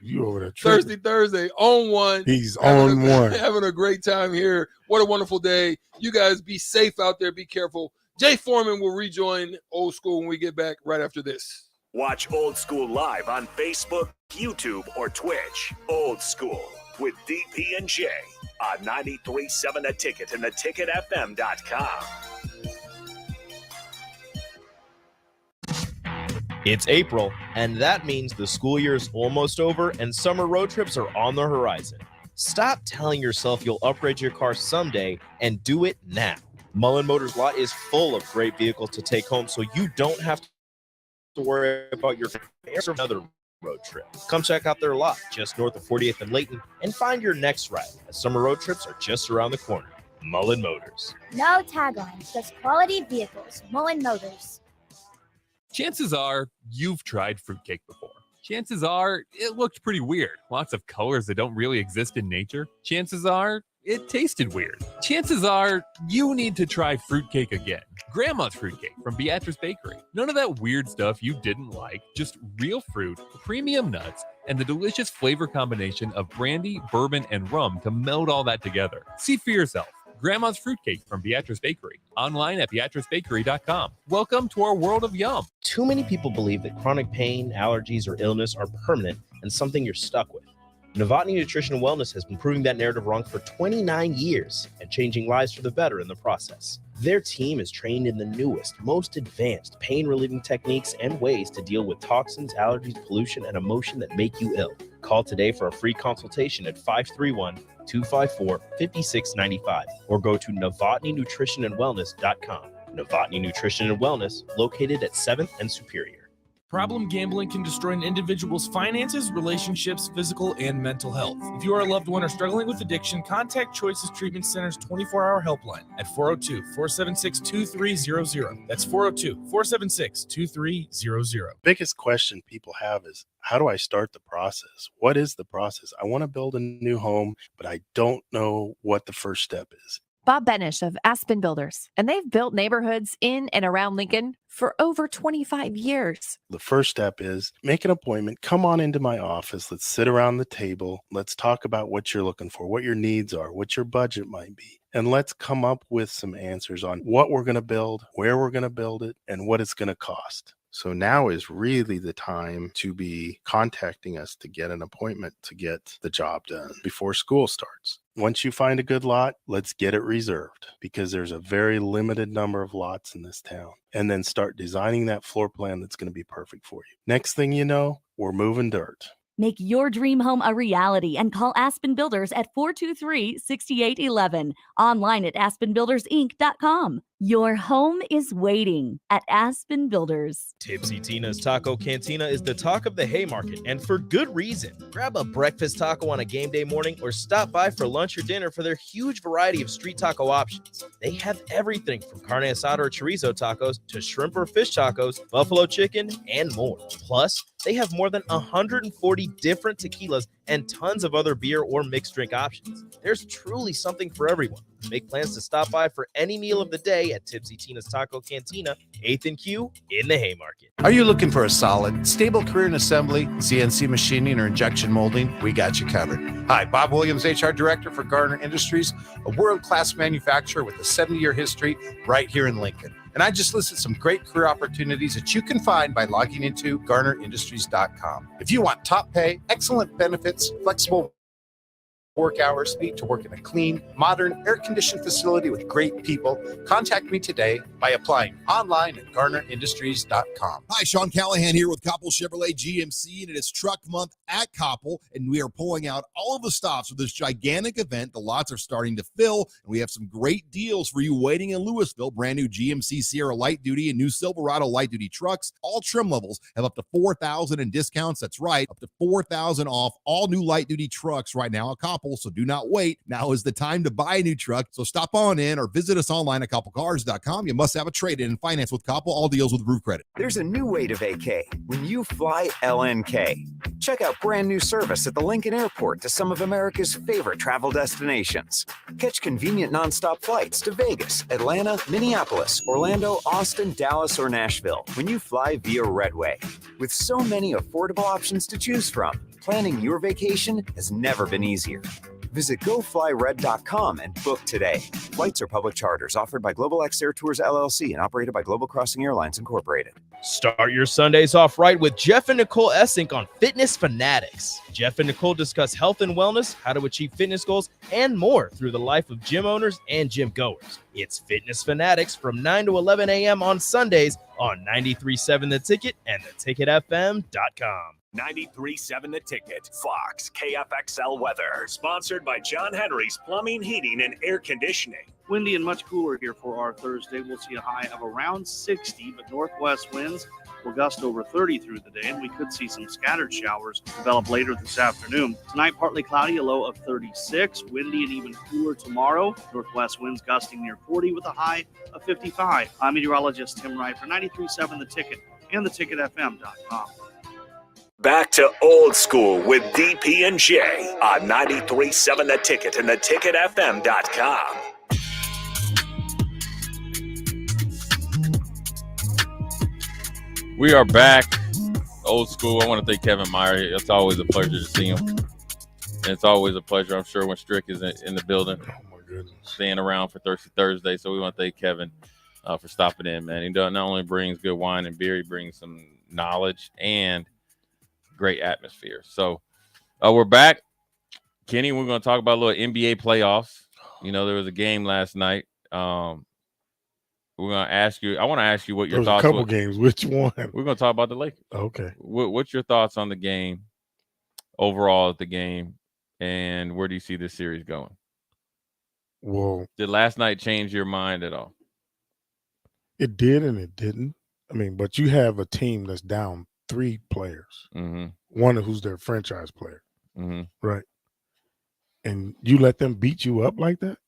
You over there tripping. Thursday on one. He's on one. Having a great time here. What a wonderful day. You guys be safe out there. Be careful. Jay Foreman will rejoin Old School when we get back right after this. Watch Old School live on Facebook, YouTube, or Twitch. Old School with DP and J on 93.7 The Ticket and theticketfm.com. It's April, and that means the school year is almost over and summer road trips are on the horizon. Stop telling yourself you'll upgrade your car someday and do it now. Mullen Motors lot is full of great vehicles to take home, so you don't have to worry about your fares or another road trip. Come check out their lot just north of 48th and Layton and find your next ride, as summer road trips are just around the corner. Mullen Motors. No taglines, just quality vehicles. Mullen Motors. Chances are you've tried fruitcake before. Chances are it looked pretty weird. Lots of colors that don't really exist in nature. Chances are it tasted weird. Chances are you need to try fruitcake again. Grandma's fruitcake from Beatrice Bakery. None of that weird stuff you didn't like, just real fruit, premium nuts, and the delicious flavor combination of brandy, bourbon, and rum to meld all that together. See for yourself. Grandma's fruitcake from Beatrice Bakery. Online at beatricebakery.com. Welcome to our world of yum. Too many people believe that chronic pain, allergies, or illness are permanent and something you're stuck with. Novotny Nutrition and Wellness has been proving that narrative wrong for 29 years and changing lives for the better in the process. Their team is trained in the newest, most advanced pain-relieving techniques and ways to deal with toxins, allergies, pollution, and emotion that make you ill. Call today for a free consultation at 531-254-5695 or go to novotnynutritionandwellness.com. Novotny Nutrition and Wellness, located at 7th and Superior. Problem gambling can destroy an individual's finances, relationships, physical, and mental health. If you are a loved one or struggling with addiction, contact Choices Treatment Center's 24-hour helpline at 402-476-2300. That's 402-476-2300. Biggest question people have is, how do I start the process? What is the process? I want to build a new home, but I don't know what the first step is. Bob Benish of Aspen Builders, and they've built neighborhoods in and around Lincoln for over 25 years. The first step is make an appointment. Come on into my office. Let's sit around the table. Let's talk about what you're looking for, what your needs are, what your budget might be. And let's come up with some answers on what we're going to build, where we're going to build it, and what it's going to cost. So now is really the time to be contacting us to get an appointment to get the job done before school starts. Once you find a good lot, let's get it reserved because there's a very limited number of lots in this town. And then start designing that floor plan that's going to be perfect for you. Next thing you know, we're moving dirt. Make your dream home a reality and call Aspen Builders at 423-6811. Online at aspenbuildersinc.com. Your home is waiting at Aspen Builders. Tipsy Tina's Taco Cantina is the talk of the Haymarket, and for good reason. Grab a breakfast taco on a game day morning or stop by for lunch or dinner for their huge variety of street taco options. They have everything from carne asada or chorizo tacos to shrimp or fish tacos, buffalo chicken, and more. Plus, they have more than 140 different tequilas and tons of other beer or mixed drink options. There's truly something for everyone. Make plans to stop by for any meal of the day at Tipsy Tina's Taco Cantina, 8th and Q in the Haymarket. Are you looking for a solid, stable career in assembly, CNC machining, or injection molding? We got you covered. Hi, Bob Williams, HR Director for Garner Industries, a world-class manufacturer with a 70-year history right here in Lincoln. And I just listed some great career opportunities that you can find by logging into GarnerIndustries.com. If you want top pay, excellent benefits, flexible work hours, need to work in a clean, modern, air-conditioned facility with great people, contact me today by applying online at GarnerIndustries.com. Hi, Sean Callahan here with Koppel Chevrolet GMC, and it is Truck Month at Koppel, and we are pulling out all of the stops for this gigantic event. The lots are starting to fill, and we have some great deals for you waiting in Louisville. Brand new GMC Sierra Light Duty and new Silverado Light Duty trucks. All trim levels have up to $4,000 in discounts. That's right, up to $4,000 off all new light duty trucks right now at Koppel. So do not wait. Now is the time to buy a new truck. So stop on in or visit us online at koppelcars.com. You must have a trade-in and finance with Koppel. All deals with Roof Credit. There's a new way to vacay when you fly LNK. Check out brand new service at the Lincoln Airport to some of America's favorite travel destinations. Catch convenient nonstop flights to Vegas, Atlanta, Minneapolis, Orlando, Austin, Dallas, or Nashville when you fly via Redway. With so many affordable options to choose from, planning your vacation has never been easier. Visit GoFlyRed.com and book today. Flights are public charters offered by Global X Air Tours LLC and operated by Global Crossing Airlines Incorporated. Start your Sundays off right with Jeff and Nicole Essink on Fitness Fanatics. Jeff and Nicole discuss health and wellness, how to achieve fitness goals, and more through the life of gym owners and gym goers. It's Fitness Fanatics from 9 to 11 a.m. on Sundays on 93.7 The Ticket and theticketfm.com. 93.7 The Ticket, Fox, KFXL weather. Sponsored by John Henry's Plumbing, Heating, and Air Conditioning. Windy and much cooler here for our Thursday. We'll see a high of around 60, but northwest winds will gust over 30 through the day, and we could see some scattered showers develop later this afternoon. Tonight, partly cloudy, a low of 36. Windy and even cooler tomorrow. Northwest winds gusting near 40 with a high of 55. I'm meteorologist Tim Wright for 93.7 The Ticket and theticketfm.com. Back to old school with DP and J on 93.7 The Ticket and theticketfm.com. We are back. Old school. I want to thank Kevin Meyer. It's always a pleasure to see him. And it's always a pleasure, I'm sure, when Strick is in the building. Oh, my goodness. Staying around for Thirsty Thursday. So we want to thank Kevin for stopping in, man. He not only brings good wine and beer, he brings some knowledge and great atmosphere. So we're back. Kenny, we're going to talk about a little NBA playoffs. You know, there was a game last night. We're going to ask you, I want to ask you what your thoughts were. A couple games. Which one? We're going to talk about the Lakers. Okay. What's your thoughts on the game, overall at the game, and where do you see this series going? Well, did last night change your mind at all? It did and it didn't. I mean, but you have a team that's down 3 players. Mm-hmm. One who's their franchise player. Mm-hmm. Right. And you let them beat you up like that?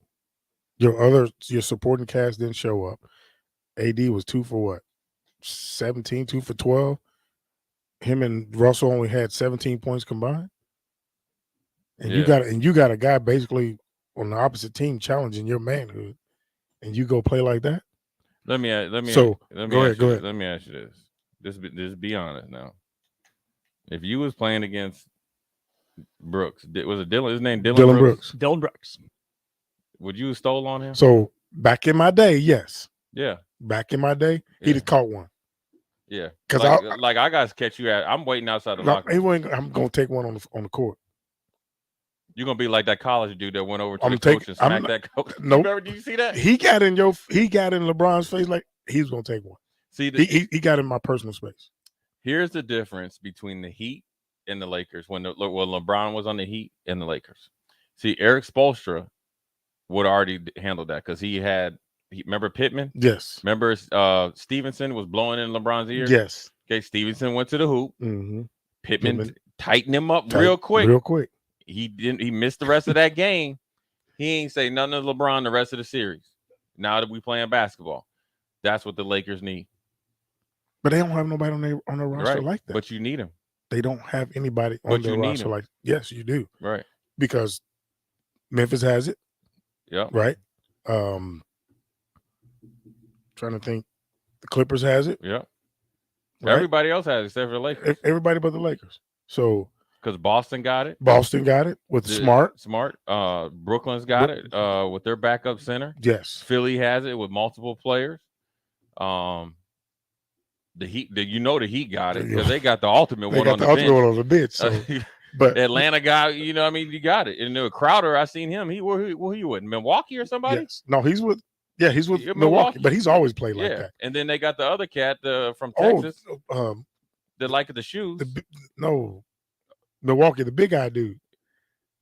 Your supporting cast didn't show up. AD was 2 for what? 17, 2 for 12. Him and Russell only had 17 points combined. And you got a guy basically on the opposite team challenging your manhood, and you go play like that. Let me ask go ahead. Let me ask you this. Just be honest now. If you was playing against Brooks, was it Dylan? His name Dylan Brooks. Dylan Brooks. Would you have stole on him? So back in my day, yes. Yeah. Back in my day, he'd have caught one. Yeah. Because I got to catch you at. I'm waiting outside the locker room. I'm gonna take one on the court. You're gonna be like that college dude that went over to the coach and smacked that coach. Nope. Did you see that? He got in LeBron's face like he was gonna take one. See, he got in my personal space. Here's the difference between the Heat and the Lakers when LeBron was on the Heat and the Lakers. See, Eric Spoelstra would already handle that because he had Remember Pittman? Yes. Remember Stevenson was blowing in LeBron's ear? Yes. Okay, Stevenson went to the hoop. Mm-hmm. Pittman tightened him up real quick. Real quick. He missed the rest of that game. He ain't say nothing to LeBron the rest of the series. Now that we playing basketball, that's what the Lakers need. But they don't have nobody on their roster Right. like that. But you need them. They don't have anybody on But their you need roster them. like. Yes, you do. Right. Because Memphis has it. Yeah. Right. Trying to think. The Clippers has it. Yeah. Right? Everybody else has it except for the Lakers. Everybody but the Lakers. So because Boston got it. Boston got it with Smart. Brooklyn's got it with their backup center. Yes. Philly has it with multiple players. The Heat, the Heat got it because they got the ultimate one on the bench. One on the bench. So, but Atlanta guy, you got it. And Crowder, I seen him. He with Milwaukee or somebody? Yes. No, he's with Milwaukee, but he's always played like that. And then they got the other cat from Texas. That like the shoes. Milwaukee, the big guy dude.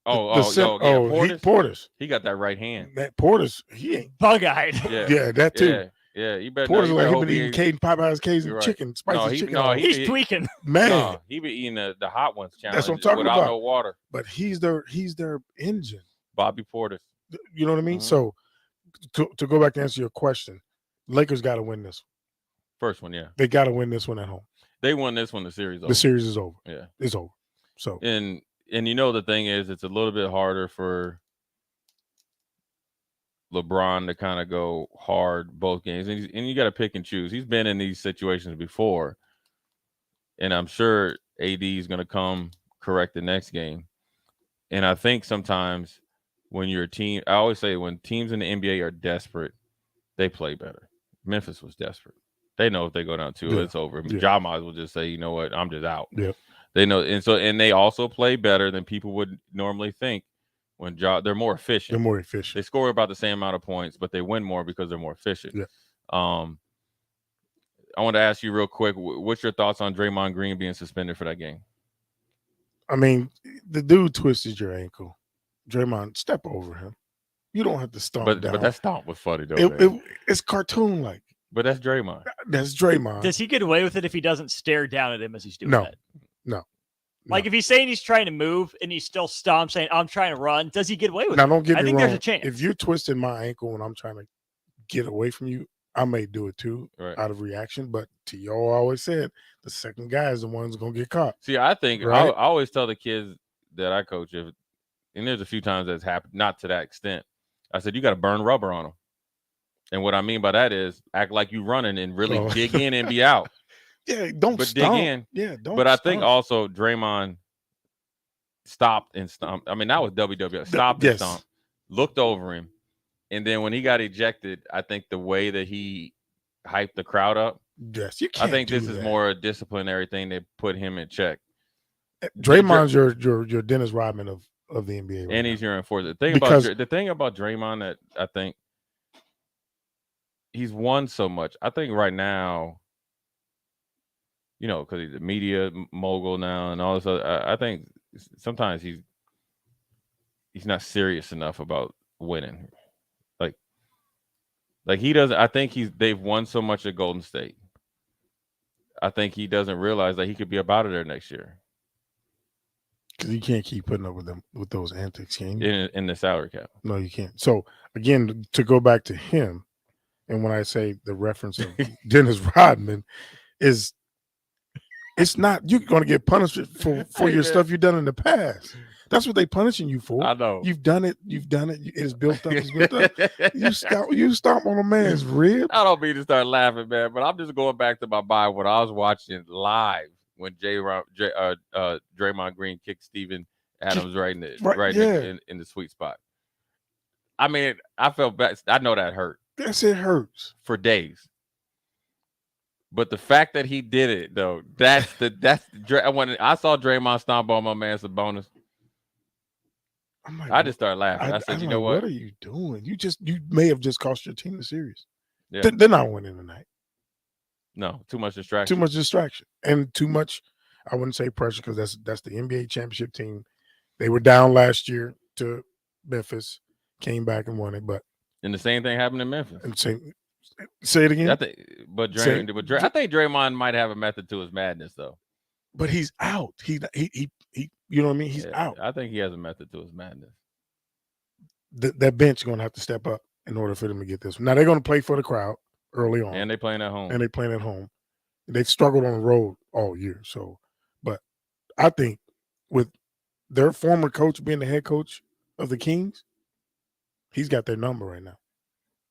Portis. He got that right hand. That Portis, he ain't bug-eyed. Yeah, that too. Yeah, you better. Portis like he been eating Popeyes, Cajun chicken, spicy chicken. He's tweaking. Man, no, he been eating the hot ones challenge. That's what I'm talking without about. No water. But he's their engine. Bobby Portis. You know what I mean? So to go back to answer your question, Lakers got to win this one. First one, yeah. They got to win this one at home. They won this one. The series over. The series is over. Yeah, it's over. So and the thing is, it's a little bit harder for LeBron to kind of go hard both games, and you got to pick and choose. He's been in these situations before, and I'm sure AD is going to come correct the next game. And I think sometimes when you're a team, I always say when teams in the NBA are desperate, they play better. Memphis was desperate. They know if they go down 2, it's over. Ja might as well just say, you know what, I'm just out. Yep. They know, and they also play better than people would normally think. When they're more efficient. They're more efficient. They score about the same amount of points, but they win more because they're more efficient. Yeah. I want to ask you real quick, what's your thoughts on Draymond Green being suspended for that game? I mean, the dude twisted your ankle. Draymond, step over him. You don't have to stomp down. But that stomp was funny though. It's cartoon like. But that's Draymond. That's Draymond. Does he get away with it if he doesn't stare down at him as he's doing that? No. Like if he's saying he's trying to move and he still stomps saying, I'm trying to run, does he get away with Now, it? don't get me I think wrong. there's a chance. If you're twisting my ankle when I'm trying to get away from you, I may do it too out of reaction. But T.O. always said the second guy is the one who's going to get caught. See, I think right? I always tell the kids that I coach, and there's a few times that's happened, not to that extent. I said, you got to burn rubber on them. And what I mean by that is act like you running and really dig in and be out. Yeah, don't but stomp. dig in. Yeah, don't But I stomp. think also Draymond stopped and stomped. I mean, that was WWF. Stopped and stomped. Looked over him. And then when he got ejected, I think the way that he hyped the crowd up. Yes, you can't. I think this is more a disciplinary thing that put him in check. Draymond's your Dennis Rodman of the NBA. And he's your enforcer. The thing about Draymond that I think he's won so much. I think right now, because he's a media mogul now and all this other, I think sometimes he's not serious enough about winning. Like he doesn't. I think they've won so much at Golden State. I think he doesn't realize that he could be up out of there next year. Because you can't keep putting up with those antics, can you? In the salary cap. No, you can't. So again, to go back to him, and when I say the reference of Dennis Rodman, it's not you're going to get punished for your stuff you've done in the past. That's what they punishing you for. I know. You've done it. It's built up. It's built up. You stomp on a man's rib. I don't mean to start laughing, man, but I'm just going back to my mind when I was watching live when Draymond Green kicked Steven Adams right in the sweet spot. I mean, I felt bad. I know that hurt. Yes, it hurts for days. But the fact that he did it though, when I saw Draymond stomp on my man Sabonis, I just started laughing. I said, know what? What are you doing? You may have just cost your team the series. Yeah. They're not winning tonight. No, too much distraction. Too much distraction. And too much, I wouldn't say pressure, because that's the NBA championship team. They were down last year to Memphis, came back and won it. But And the same thing happened in Memphis. Say it again. I think, I think Draymond might have a method to his madness, though. But he's out. He you know what I mean? He's out. I think he has a method to his madness. That bench is going to have to step up in order for them to get this. Now they're going to play for the crowd early on, and they're playing at home. They've struggled on the road all year. So, but I think with their former coach being the head coach of the Kings, he's got their number right now.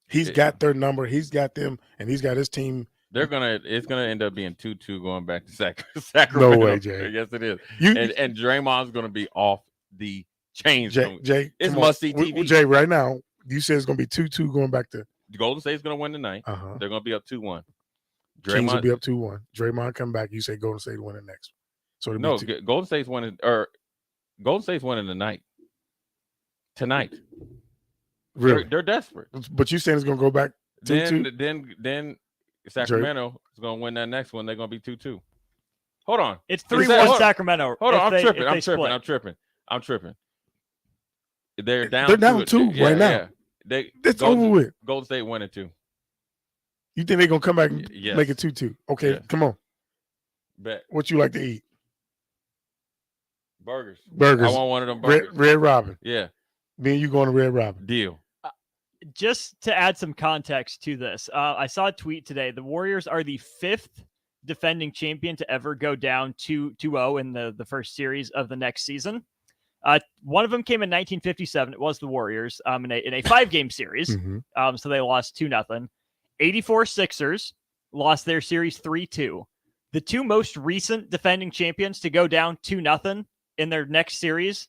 He's got their number. He's got them, and he's got his team. It's gonna end up being 2-2 going back to Sacramento. No way, Jay. Yes, it is. And Draymond's gonna be off the chain. Jay, it's must-see TV. Jay, right now, you said it's gonna be 2-2 going back to. Golden State's gonna win tonight. They're gonna be up 2-1. Kings will be up 2-1. Draymond come back. You say Golden State win the next. So no, Golden State's winning, or Golden State's winning tonight. Really, they're desperate. But you saying it's gonna go back 2-2? Then Sacramento is gonna win that next one. They're gonna be 2-2. Hold on, it's 3-1 Sacramento. Hold on, I'm tripping. They're down. They're down 2 right now. It's over with. Golden State winning 2. You think they're gonna come back and make it 2-2? Okay, come on. Bet. What you like to eat? Burgers. I want one of them burgers. Red Robin. Yeah. Me and you going to Red Robin. Deal. Just to add some context to this, I saw a tweet today. The Warriors are the 5th defending champion to ever go down 2-0 in the first series of the next season. One of them came in 1957. It was the Warriors in a 5-game series. So they lost 2-0. 84 Sixers lost their series 3-2. The 2 most recent defending champions to go down 2-0 in their next series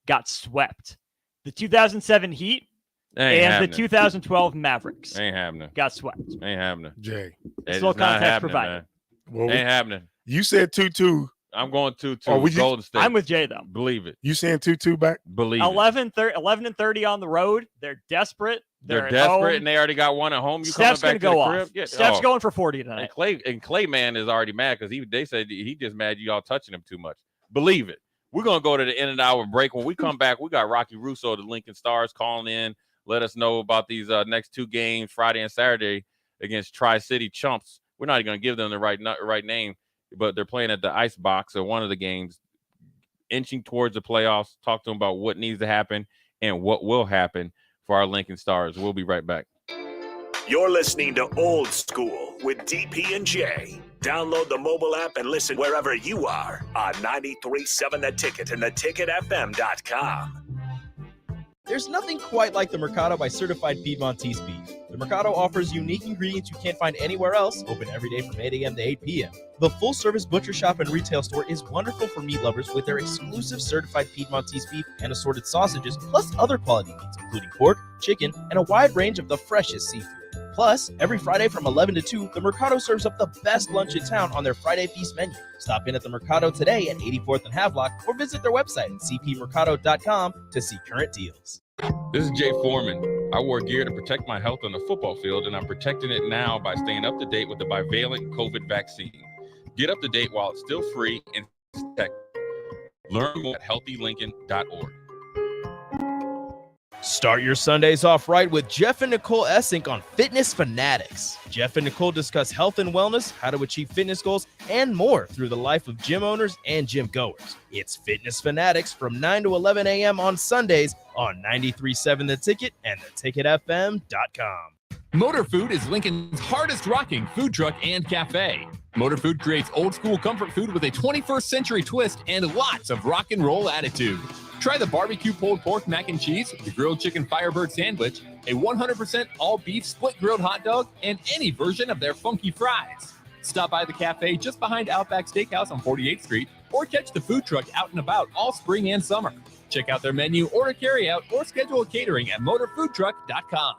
got swept. The 2007 Heat and the 2012 Mavericks ain't happening. Got swept. Ain't happening. Jay, it's full context provided. Well, ain't happening. You said 2-2. I'm going 2-2. Golden State. I'm with Jay though. Believe it. You saying 2-2 back? Believe 11-30 on the road. They're desperate. They're desperate, and they already got one at home. Steph's coming back gonna to go the crib? off. Yeah. Steph's going for 40 tonight. And Clay Man is already mad because they said he just mad you all touching him too much. Believe it. We're gonna go to the end of the hour break. When we come back, we got Rocky Russo, the Lincoln Stars, calling in. Let us know about these next 2 games, Friday and Saturday, against Tri-City Chumps. We're not even going to give them the right name, but they're playing at the Ice Box or one of the games, inching towards the playoffs. Talk to them about what needs to happen and what will happen for our Lincoln Stars. We'll be right back. You're listening to Old School with DP and J. Download the mobile app and listen wherever you are on 93.7 The Ticket and theticketfm.com. There's nothing quite like the Mercado by Certified Piedmontese beef. The Mercado offers unique ingredients you can't find anywhere else, open every day from 8 a.m. to 8 p.m. The full-service butcher shop and retail store is wonderful for meat lovers with their exclusive certified Piedmontese beef and assorted sausages, plus other quality meats, including pork, chicken, and a wide range of the freshest seafood. Plus, every Friday from 11 to 2, the Mercado serves up the best lunch in town on their Friday Feast menu. Stop in at the Mercado today at 84th and Havelock or visit their website at cpmercado.com to see current deals. This is Jay Foreman. I wore gear to protect my health on the football field, and I'm protecting it now by staying up to date with the bivalent COVID vaccine. Get up to date while it's still free and protect. Learn more at healthylincoln.org. Start your Sundays off right with Jeff and Nicole Essink on Fitness Fanatics. Jeff and Nicole discuss health and wellness, how to achieve fitness goals, and more through the life of gym owners and gym goers. It's Fitness Fanatics from 9 to 11 a.m. on Sundays on 93.7 The Ticket and theticketfm.com. Motor Food is Lincoln's hardest rocking food truck and cafe. Motor Food creates old school comfort food with a 21st century twist and lots of rock and roll attitude. Try the barbecue pulled pork mac and cheese, the grilled chicken Firebird sandwich, a 100% all beef split grilled hot dog, and any version of their funky fries. Stop by the cafe just behind Outback Steakhouse on 48th Street or catch the food truck out and about all spring and summer. Check out their menu, order carry out, or schedule catering at motorfoodtruck.com.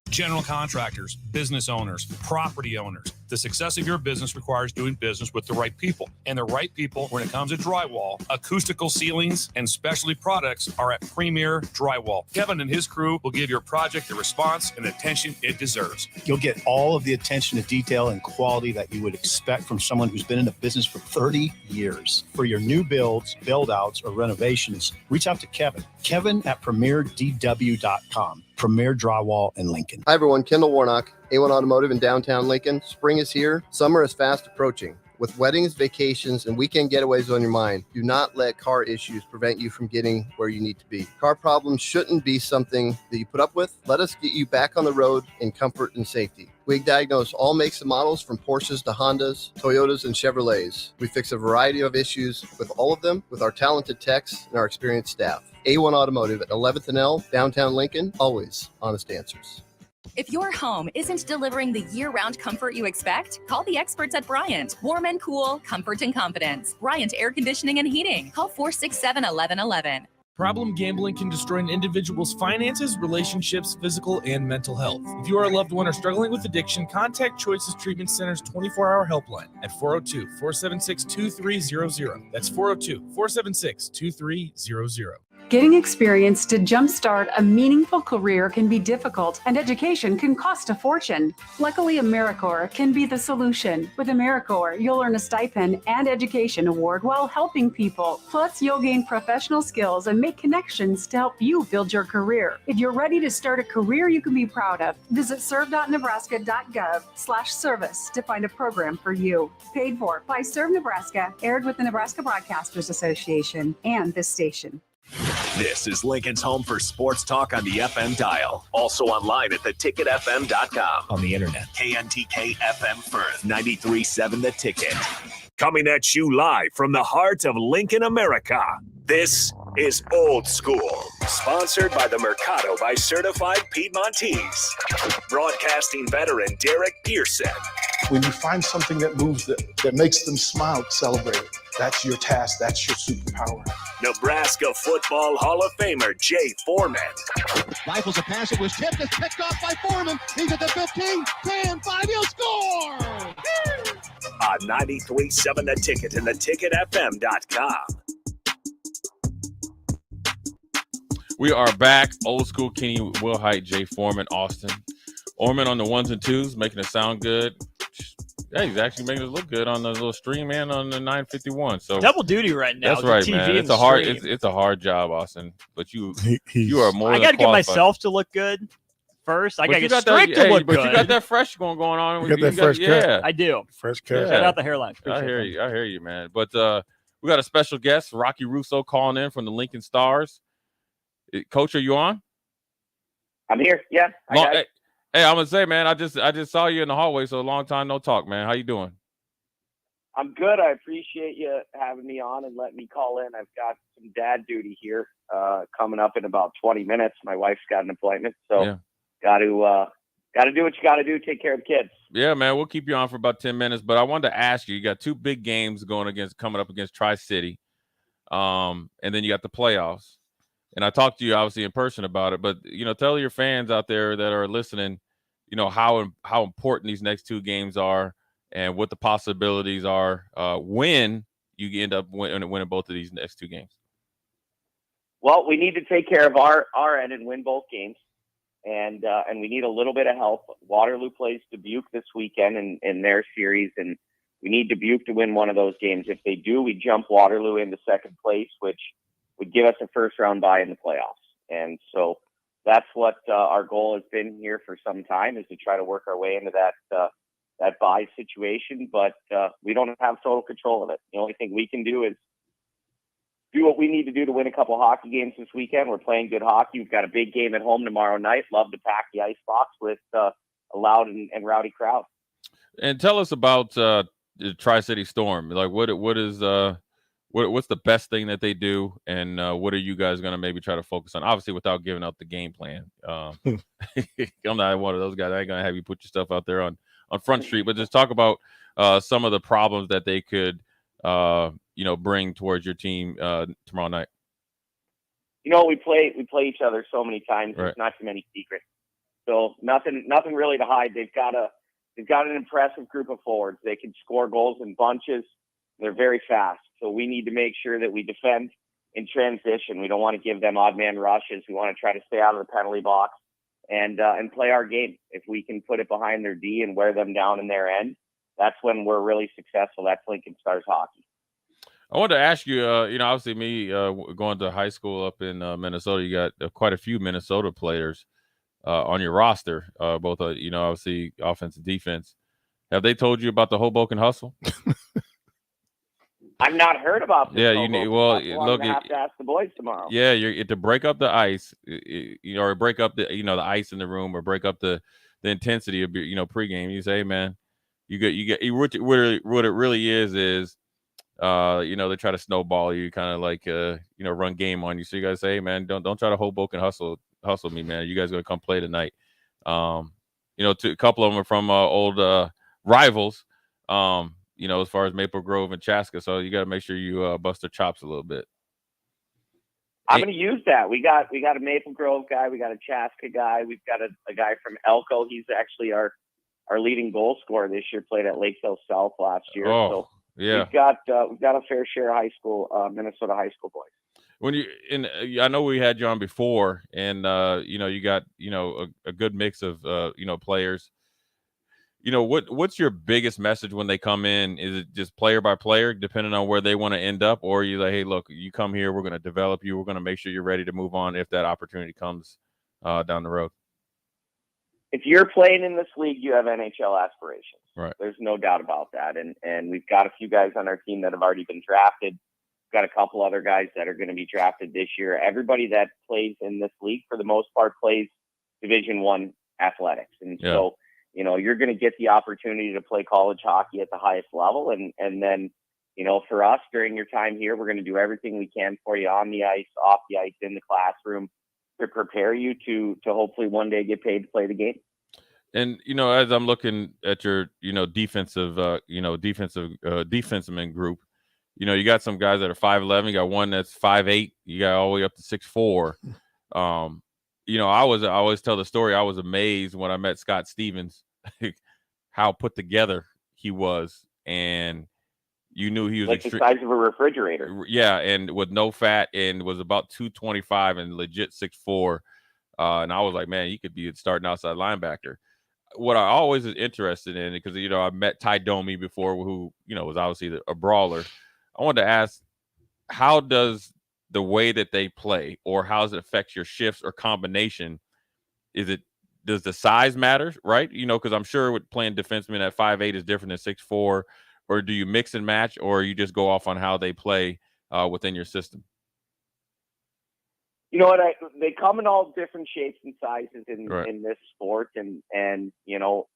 General contractors, business owners, property owners, The success of your business requires doing business with the right people. And the right people when it comes to drywall, acoustical ceilings, and specialty products are at Premier Drywall. Kevin and his crew will give your project the response and attention it deserves. You'll get all of the attention to detail and quality that you would expect from someone who's been in the business for 30 years. For your new builds, build-outs, or renovations, reach out to Kevin. Kevin at PremierDW.com. Premier Drywall in Lincoln. Hi, everyone. Kendall Warnock, A1 Automotive in downtown Lincoln. Spring is here. Summer is fast approaching. With weddings, vacations, and weekend getaways on your mind, do not let car issues prevent you from getting where you need to be. Car problems shouldn't be something that you put up with. Let us get you back on the road in comfort and safety. We diagnose all makes and models from Porsches to Hondas, Toyotas, and Chevrolets. We fix a variety of issues with all of them with our talented techs and our experienced staff. A1 Automotive at 11th and L, downtown Lincoln, always honest answers. If your home isn't delivering the year-round comfort you expect, call the experts at Bryant. Warm and cool, comfort and confidence. Bryant Air Conditioning and Heating. Call 467-1111. Problem gambling can destroy an individual's finances, relationships, physical, and mental health. If you or a loved one are struggling with addiction, contact Choices Treatment Center's 24-hour helpline at 402-476-2300. That's 402-476-2300. Getting experience to jumpstart a meaningful career can be difficult, and education can cost a fortune. Luckily, AmeriCorps can be the solution. With AmeriCorps, you'll earn a stipend and education award while helping people. Plus, you'll gain professional skills and make connections to help you build your career. If you're ready to start a career you can be proud of, visit serve.nebraska.gov/service to find a program for you. Paid for by Serve Nebraska, aired with the Nebraska Broadcasters Association and this station. This is Lincoln's home for sports talk on the FM dial. Also online at theticketfm.com. On the internet. KNTK FM Firth, 93.7 The Ticket. Coming at you live from the heart of Lincoln, America. This is Old School. Sponsored by the Mercado by Certified Piedmontese. Broadcasting veteran Derek Pearson. When you find something that moves them, that makes them smile, celebrate it. That's your task. That's your superpower. Nebraska Football Hall of Famer Jay Foreman. Rifles a pass. It was tipped. It's picked off by Foreman. He's at the 15, 10, 5. He'll score! On 93.7 The Ticket and theticketfm.com. We are back. Old School, Kenny Wilhite, Jay Foreman, Austin. Orman on the ones and twos, making it sound good. Yeah, he's actually making us look good on the little stream and on the 951. So double duty right now. That's right, TV man. It's a hard job, Austin. But you are more. I got to get myself to look good first. I got to get strict to look good. But you got that fresh going on. You got that fresh cut. Yeah, I do. Fresh cut. Shout out the hairline. I hear you, man. But we got a special guest, Rocky Russo, calling in from the Lincoln Stars. Coach, are you on? I'm here. Yeah. Hey, I'm gonna say, man, I just saw you in the hallway, so a long time no talk, man. How you doing? I'm good. I appreciate you having me on and letting me call in. I've got some dad duty here coming up in about 20 minutes. My wife's got an appointment, so got to do what you got to do. Take care of the kids. Yeah, man. We'll keep you on for about 10 minutes, but I wanted to ask you. You got two big games coming up against Tri-City, and then you got the playoffs. And I talked to you obviously in person about it, but tell your fans out there that are listening, how important these next two games are and what the possibilities are when you end up winning both of these next two games. Well, we need to take care of our end and win both games, and we need a little bit of help. Waterloo plays Dubuque this weekend in their series, and we need Dubuque to win one of those games. If they do, we jump Waterloo into second place, which would give us a first round bye in the playoffs. And so that's what our goal has been here for some time, is to try to work our way into that bye situation. But we don't have total control of it. The only thing we can do is do what we need to do to win a couple hockey games this weekend. We're playing good hockey. We've got a big game at home tomorrow night. Love to pack the ice box with a loud and rowdy crowd. And tell us about the Tri-City Storm. Like what's the best thing that they do, and what are you guys going to maybe try to focus on? Obviously, without giving out the game plan. I'm not one of those guys. I ain't going to have you put your stuff out there on Front Street, but just talk about some of the problems that they could, bring towards your team tomorrow night. We play each other so many times. Right. There's not too many secrets, so nothing really to hide. They've got a they've got an impressive group of forwards. They can score goals in bunches. They're very fast. So we need to make sure that we defend in transition. We don't want to give them odd man rushes. We want to try to stay out of the penalty box and play our game. If we can put it behind their D and wear them down in their end, that's when we're really successful. That's Lincoln Stars hockey. I wanted to ask you, obviously me going to high school up in Minnesota, you got quite a few Minnesota players on your roster, both, obviously offense and defense. Have they told you about the Hoboken hustle? I've not heard about this. Yeah, I'm gonna have to ask the boys tomorrow. Yeah, you're to break up the ice, or break up the the ice in the room, or break up the intensity of your pregame. You say, hey, man, you get what it really is they try to snowball you, kind of like run game on you. So you guys say, hey, man, don't try to Hoboken hustle me, man. You guys gonna come play tonight. A couple of them are from old rivals. As far as Maple Grove and Chaska. So you got to make sure you bust their chops a little bit. I'm going to use that. We got a Maple Grove guy. We got a Chaska guy. We've got a guy from Elko. He's actually our leading goal scorer this year, played at Lakeville South last year. Oh, so yeah. We've got a fair share of high school, Minnesota high school boys. I know we had you on before, and you got a good mix of players. What's your biggest message when they come in? Is it just player by player, depending on where they want to end up, or are you like, hey, look, you come here, we're going to develop you, we're going to make sure you're ready to move on if that opportunity comes down the road? If you're playing in this league, you have NHL aspirations. Right. There's no doubt about that. And we've got a few guys on our team that have already been drafted. We've got a couple other guys that are going to be drafted this year. Everybody that plays in this league, for the most part, plays Division I athletics. And so, you're going to get the opportunity to play college hockey at the highest level. And then, for us during your time here, we're going to do everything we can for you on the ice, off the ice, in the classroom to prepare you to hopefully one day get paid to play the game. And, as I'm looking at your, defenseman group, you got some guys that are 5'11", you got one that's 5'8", you got all the way up to 6'4". I always tell the story. I was amazed when I met Scott Stevens, how put together he was, and you knew he was like the size of a refrigerator. Yeah, and with no fat, and was about 225 and legit 6'4". And I was like, man, he could be starting outside linebacker. What I always is interested in, because I met Ty Domi before, who was obviously a brawler. I wanted to ask, how does the way that they play, or how does it affect your shifts or combination? Does the size matter, right? Because I'm sure with playing defenseman at 5'8" is different than 6'4", or do you mix and match, or you just go off on how they play within your system? You know what? They come in all different shapes and sizes in this sport, and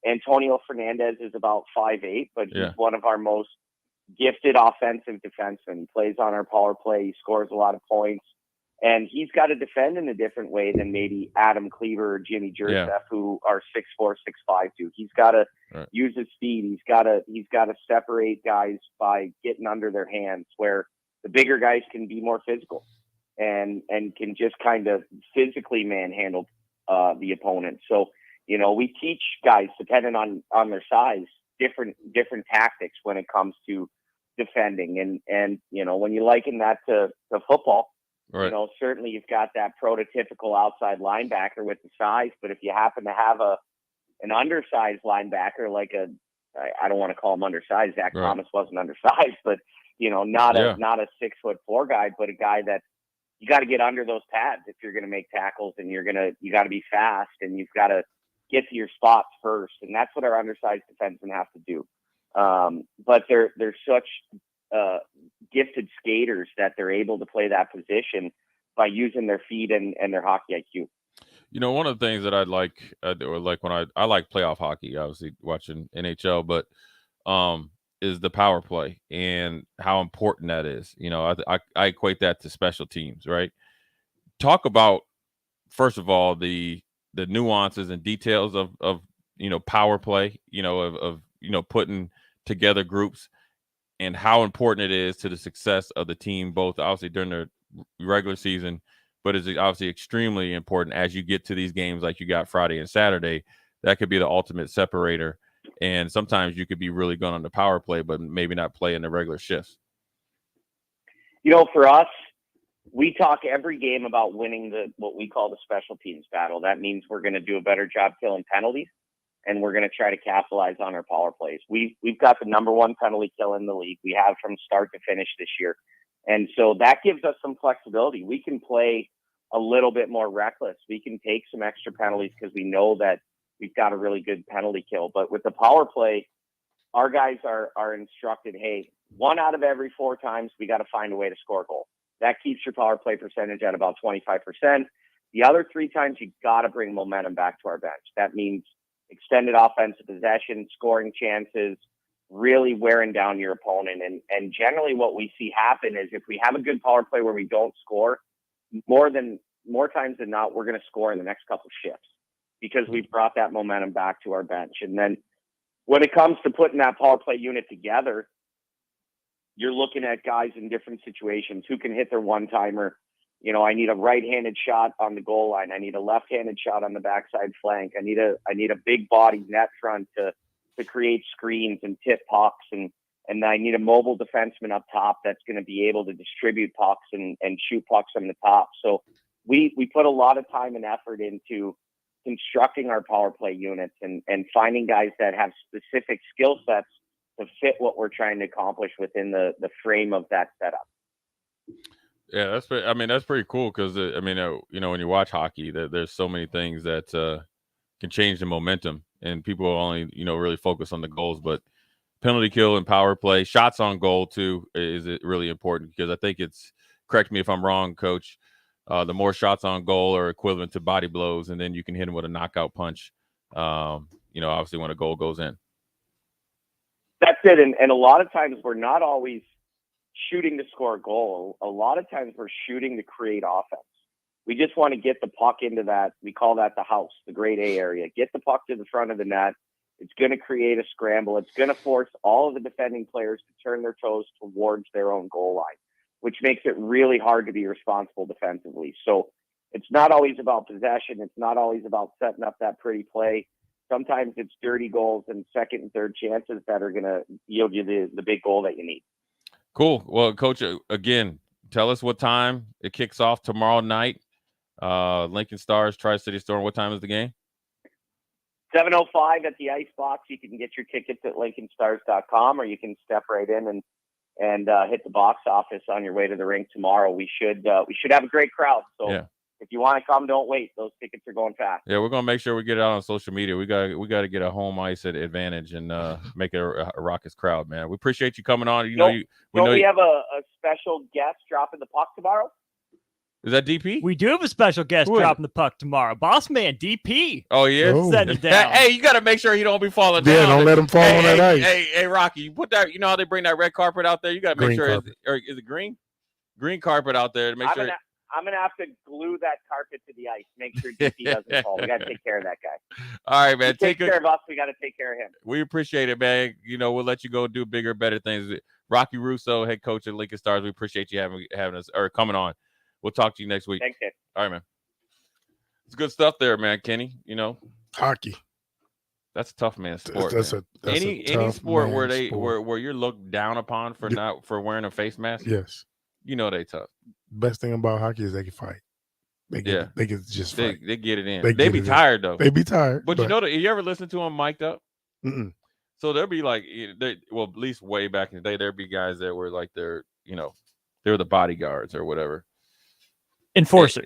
Antonio Fernandez is about 5'8", but he's one of our most gifted offensive defensemen. He plays on our power play. He scores a lot of points, and he's got to defend in a different way than maybe Adam Cleaver or Jimmy Jersef, who are 6'4", 6'5" too. He's got to use his speed. He's got to separate guys by getting under their hands, where the bigger guys can be more physical and can just kind of physically manhandle the opponent. So, we teach guys, depending on their size, different tactics when it comes to defending. And when you liken that to football, certainly you've got that prototypical outside linebacker with the size, but if you happen to have an undersized linebacker, like I don't want to call him undersized, Zach Thomas wasn't undersized, but not a 6'4" guy, but a guy that you got to get under those pads if you're going to make tackles, and you got to be fast, and you've got to get to your spots first. And that's what our undersized defensemen have to do. But they're such gifted skaters that they're able to play that position by using their feet and their hockey IQ. One of the things that I'd like, or like when I like playoff hockey, obviously watching NHL, but is the power play and how important that is. I equate that to special teams, right? Talk about, first of all, the nuances and details of power play, of putting together groups, and how important it is to the success of the team, both obviously during the regular season, but is obviously extremely important as you get to these games like you got Friday and Saturday. That could be the ultimate separator. And sometimes you could be really good on the power play, but maybe not play in the regular shifts. For us, we talk every game about winning what we call the special teams battle. That means we're going to do a better job killing penalties, and we're going to try to capitalize on our power plays. We've got the number one penalty kill in the league. We have from start to finish this year. And so that gives us some flexibility. We can play a little bit more reckless. We can take some extra penalties because we know that we've got a really good penalty kill. But with the power play, our guys are instructed, hey, 1 out of every 4 times, we got to find a way to score a goal. That keeps your power play percentage at about 25%. The other 3 times, you got to bring momentum back to our bench. That means extended offensive possession, scoring chances, really wearing down your opponent. And generally what we see happen is if we have a good power play where we don't score, more times than not, we're going to score in the next couple shifts because we've brought that momentum back to our bench. And then when it comes to putting that power play unit together, you're looking at guys in different situations who can hit their one-timer. I need a right-handed shot on the goal line. I need a left-handed shot on the backside flank. I need a big body net front to create screens and tip pucks, and I need a mobile defenseman up top that's going to be able to distribute pucks and shoot pucks from the top. So we put a lot of time and effort into constructing our power play units and finding guys that have specific skill sets to fit what we're trying to accomplish within the frame of that setup. Yeah, that's pretty cool because when you watch hockey, there's so many things that can change the momentum, and people only really focus on the goals, but penalty kill and power play, shots on goal too is really important because I think it's, correct me if I'm wrong, Coach, the more shots on goal are equivalent to body blows, and then you can hit them with a knockout punch. Obviously when a goal goes in. That's it. And a lot of times we're not always shooting to score a goal. A lot of times we're shooting to create offense. We just want to get the puck into that. We call that the house, the grade A area. Get the puck to the front of the net. It's going to create a scramble. It's going to force all of the defending players to turn their toes towards their own goal line, which makes it really hard to be responsible defensively. So it's not always about possession. It's not always about setting up that pretty play. Sometimes it's dirty goals and second and third chances that are going to yield you the big goal that you need. Cool. Well, Coach, again, tell us what time it kicks off tomorrow night. Lincoln Stars, Tri-City Storm. What time is the game? 7:05 at the Ice Box. You can get your tickets at LincolnStars.com, or you can step right in and hit the box office on your way to the rink tomorrow. We should have a great crowd. So yeah. If you want to come, don't wait. Those tickets are going fast. Yeah, we're gonna make sure we get it out on social media. We got to get a home ice advantage and make it a raucous crowd, man. We appreciate you coming on. We have a special guest dropping the puck tomorrow? Is that DP? We do have a special guest dropping the puck tomorrow. Boss man, DP. Oh, yeah? Setting it down. Hey, you got to make sure he don't be falling down. Yeah, don't let him fall on that ice. Hey, Rocky, you put that, how they bring that red carpet out there? You got to make sure, is it green? Green carpet out there to make sure. I'm going to have to glue that carpet to the ice. Make sure DP doesn't fall. We got to take care of that guy. All right, man. Take care of us. We got to take care of him. We appreciate it, man. We'll let you go do bigger, better things. Rocky Russo, head coach at Lincoln Stars. We appreciate you having us or coming on. We'll talk to you next week. Thanks, Ed. All right, man. It's good stuff there, man, Kenny. Hockey. That's a tough man sport. That's any sport where you're looked down upon for wearing a face mask. Yes. They tough. Best thing about hockey is they can fight. They can just fight. They get it in. They be tired though. They be tired. But you ever listen to them mic'd up? Mm-mm. So there'll be like, at least way back in the day, there'd be guys that were like they're the bodyguards or whatever. Enforcers.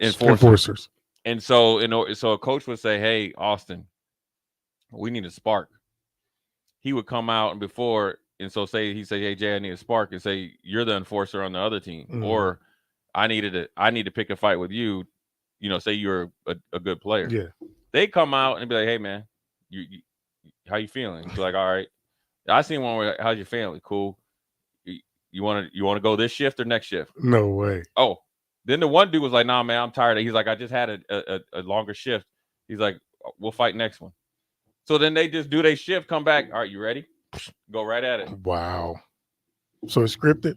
And so a coach would say, "Hey, Austin, we need a spark." He would come out and and so he'd say, "Hey, Jay, I need a spark," and say, "You're the enforcer on the other team," or I need to pick a fight with you. Say you're a good player. Yeah. They come out and be like, "Hey, man, you how you feeling?" He's like, "All right." I seen one where, "How's your family?" "Cool." You want to go this shift or next shift? No way. Oh, then the one dude was like, "Nah, man, I'm tired." He's like, "I just had a longer shift." He's like, "We'll fight next one." So then they just do their shift, come back. "All right, you ready?" Go right at it. Wow. So it's scripted?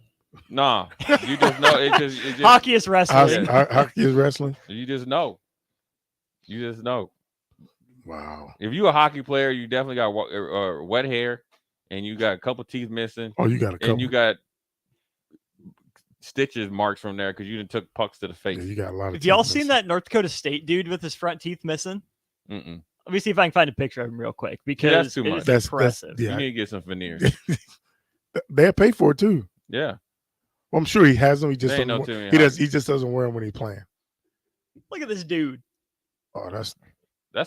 Nah, you just know. It just hockey is wrestling. Hockey is wrestling. You just know. Wow. If you a hockey player, you definitely got wet hair, and you got a couple teeth missing. Oh, you got a couple. And you got stitches marks from there because you done took pucks to the face. Yeah, you got a lot of. Have y'all seen that North Dakota State dude with his front teeth missing? Mm-mm. Let me see if I can find a picture of him real quick because that's too much. It's impressive. You need to get some veneers. They pay for it too. Yeah. Well, I'm sure he has them. He just There ain't doesn't no wear, too many he just doesn't wear them when he's playing. Look at this dude. Oh, that's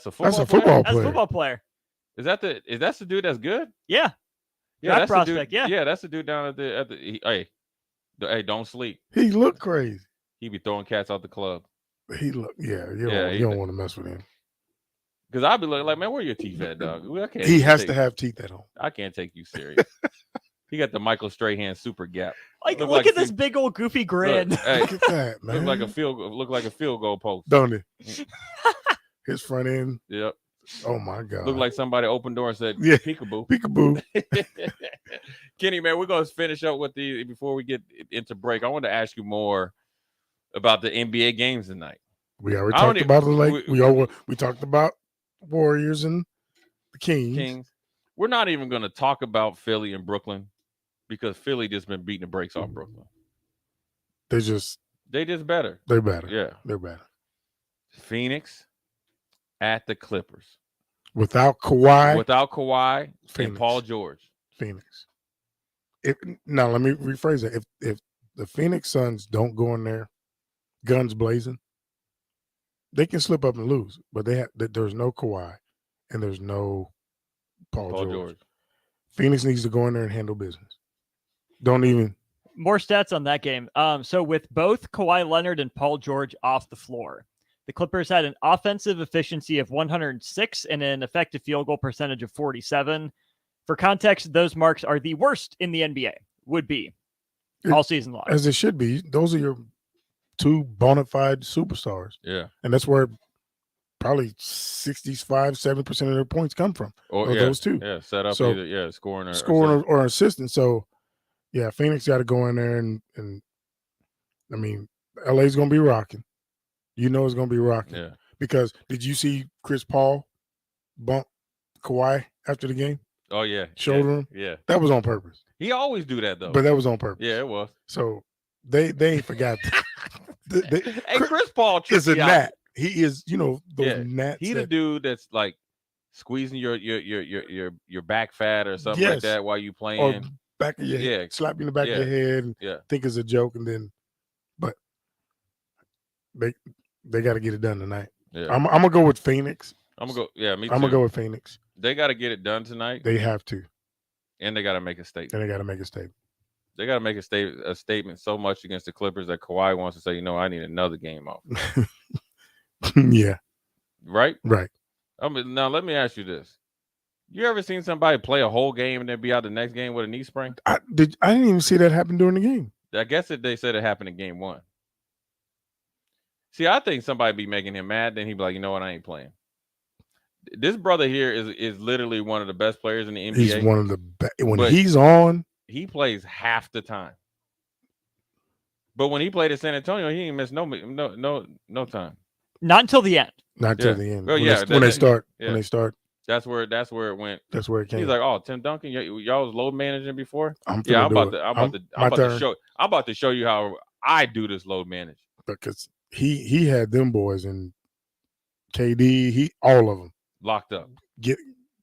a football football player? That's a football player. Is that the dude that's good? Yeah. Yeah, Draft that's the prospect. dude. Yeah. Yeah, that's the dude down at the hey, don't sleep. He look crazy. He be throwing cats out the club. He look you he don't want to mess with him. Because I'll be looking like, man, where your teeth at, dog? I can't He has take- to have teeth at home. I can't take you serious. He got the Michael Strahan super gap. Like, look at this big old goofy grin. Look, hey, Look at that, man. Look like a field goal post. Don't it? His front end. Yep. Oh my God. Look like somebody opened door and said, Yeah. peekaboo. Peekaboo. Kenny, man, we're going to finish up with before we get into break. I want to ask you more about the NBA games tonight. We already talked about it. We talked about Warriors and the Kings. We're not even going to talk about Philly and Brooklyn because Philly just been beating the brakes off Brooklyn. They just better. They're better. Yeah. They're better. Phoenix at the Clippers. Without Kawhi and Paul George. Phoenix. Now let me rephrase that. If the Phoenix Suns don't go in there guns blazing, they can slip up and lose. But there's no Kawhi and there's no Paul George. Phoenix needs to go in there and handle business. Don't even. More stats on that game. So with both Kawhi Leonard and Paul George off the floor, the Clippers had an offensive efficiency of 106 and an effective field goal percentage of 47. For context, those marks are the worst in the NBA, would be all season long. As it should be. Those are your two bona fide superstars. Yeah. And that's where probably 65-70% of their points come from. Those two. Yeah, set up So, either scoring or assistant. So yeah, Phoenix got to go in there and I mean, LA's gonna be rocking. You know it's gonna be rocking. Yeah. Because did you see Chris Paul bump Kawhi after the game? Oh yeah. Shoulder him? Yeah. That was on purpose. He always do that though. But that was on purpose. Yeah, it was. So they ain't forgot that. Hey, Chris Paul is a tripped me out. gnat. He is, those gnats. He the dude that's like squeezing your back fat or something like Yes. that while you playing. Or back of your head, slap you in the back of your head and think it's a joke, and then, but they got to get it done tonight. Yeah. I'm gonna go with Phoenix. I'm gonna go. Yeah, me too. I'm gonna go with Phoenix. They got to get it done tonight. They have to, and they got to make a statement. and they got to make a statement. They got to make a statement so much against the Clippers that Kawhi wants to say, I need another game off. Yeah. Right. Right. Now let me ask you this: you ever seen somebody play a whole game and then be out the next game with a knee sprain? I didn't even see that happen during the game. I guess they said it happened in game one. See, I think somebody be making him mad, then he'd be like, you know what, I ain't playing. This brother here is literally one of the best players in the NBA. He's one of the best. When But he's on, he plays half the time. But when he played at San Antonio, he didn't miss no time. Not until the end. Not till the end. Well, When they start. That's where it went. That's where it came. He's like, oh, Tim Duncan, y'all was load managing before. I'm about to show you how I do this load manage. Because he had them boys and KD, all of them locked up.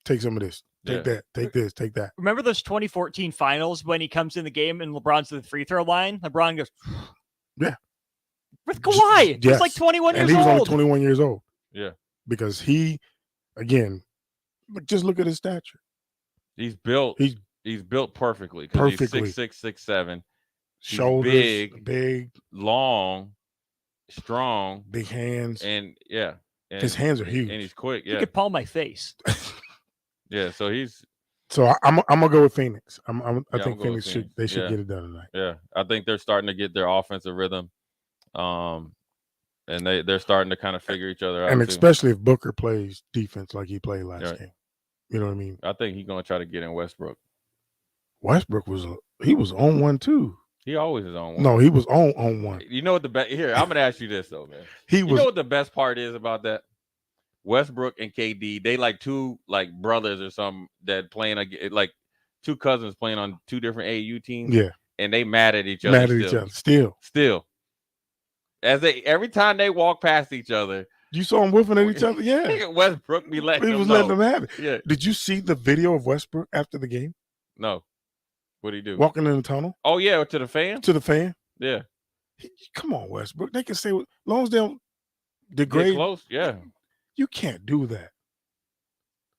Take some of this. Take that. Take this. Take that. Remember those 2014 finals when he comes in the game and LeBron's to the free throw line? LeBron goes, yeah. With Kawhi. Yes. He's like 21 and years he was old. only 21 years old. Yeah. Because he, again, just look at his stature. He's built perfectly. Perfectly. He's 6'6", 6'7". Shoulders, big, long, strong, big hands, and his hands are huge, and he's quick. Yeah, He could palm my face. yeah. So he's. So I'm gonna go with Phoenix. I think go Phoenix with should get it done tonight. Yeah, I think they're starting to get their offensive rhythm, and they're starting to kind of figure each other out. And too. especially if Booker plays defense like he played last game. You know what I mean? I think he's gonna try to get in Westbrook. Westbrook was on one too. He always is on one. No, he was on one. You know what the best? Here, I'm gonna ask you this though, man. You know what the best part is about that? Westbrook and KD, they like two like brothers or something that playing like two cousins playing on two different AAU teams. Yeah. And they mad at each other. Mad at each other. Still. As every time they walk past each other. You saw them whiffing at each other? Yeah. Westbrook be letting He was them letting know. them have it. Yeah. Did you see the video of Westbrook after the game? No. What'd he do? Walking in the tunnel? Oh, yeah, to the fan? To the fan? Yeah. Come on, Westbrook. They can say, as long as they don't degrade. Get close, yeah. You can't do that.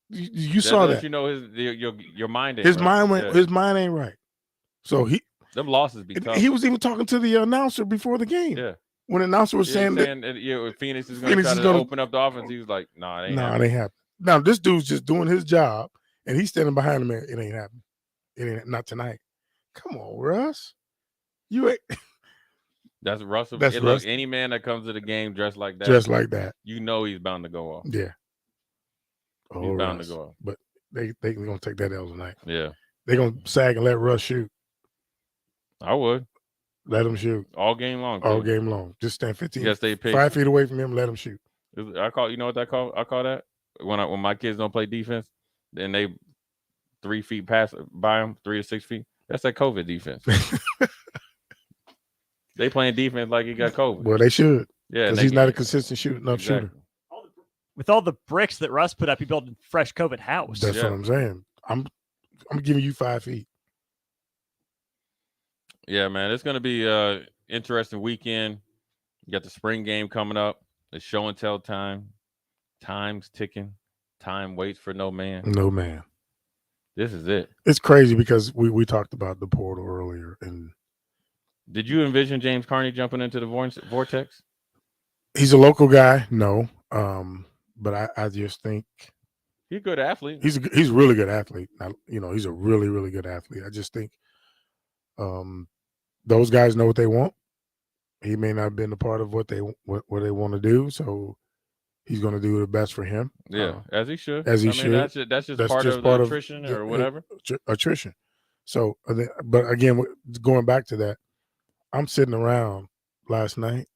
You saw that. You know your mind ain't His right. his mind ain't right. So them losses be tough. He was even talking to the announcer before the game. Yeah. When the announcer was saying that Phoenix is going to try to open up the offense, he was like, "Nah, it ain't happening." Now this dude's just doing his job, and he's standing behind him. It ain't happening. It ain't not tonight. Come on, Russ. You ain't. That's Russell. That's Look, Russ. any man that comes to the game dressed like that, you know he's bound to go off. Yeah. He's bound to go off. But they gonna take that L tonight. Yeah. They're gonna sag and let Russ shoot. I would. Let him shoot. All game long. All game long. Just stand 15, Yes, 5 feet away from him, let him shoot. I call, you know what I call that? When my kids don't play defense, then they 3 feet past by them, 3 to 6 feet. That's that COVID defense. They playing defense like he got COVID. Well, they should. Yeah. Because he's not a consistent enough shooter. With all the bricks that Russ put up, he built a fresh COVID house. That's what I'm saying. I'm giving you 5 feet. Yeah, man. It's gonna be an interesting weekend. You got the spring game coming up. The show and tell time. Time's ticking. Time waits for no man. No man. This is it. It's crazy because we talked about the portal earlier. And did you envision James Carney jumping into the vortex? He's a local guy. No. But I just think he's a good athlete. He's a really good athlete. Now, he's a really, really good athlete. I just think those guys know what they want. He may not have been a part of what they want to do, so he's going to do the best for him. Yeah, as he should. As he should. That's just part of the attrition or whatever. Attrition. So, but again, going back to that, I'm sitting around last night,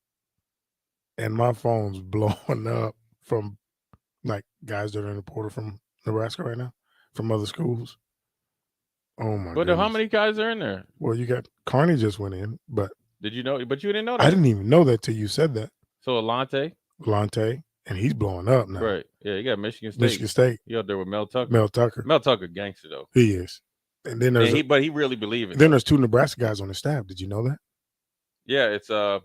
and my phone's blowing up from like guys that are in the portal from Nebraska right now, from other schools. Oh my! But how many guys are in there? Well, you got Carney just went in, but did you know? But you didn't know that. I didn't even know that till you said that. So Alante, and he's blowing up now. Right? Yeah, you got Michigan State. Michigan State. You out there with Mel Tucker. Mel Tucker, gangster though. He is. And then there's but he really believes it. Then there's 2 Nebraska guys on the staff. Did you know that? Yeah, it's the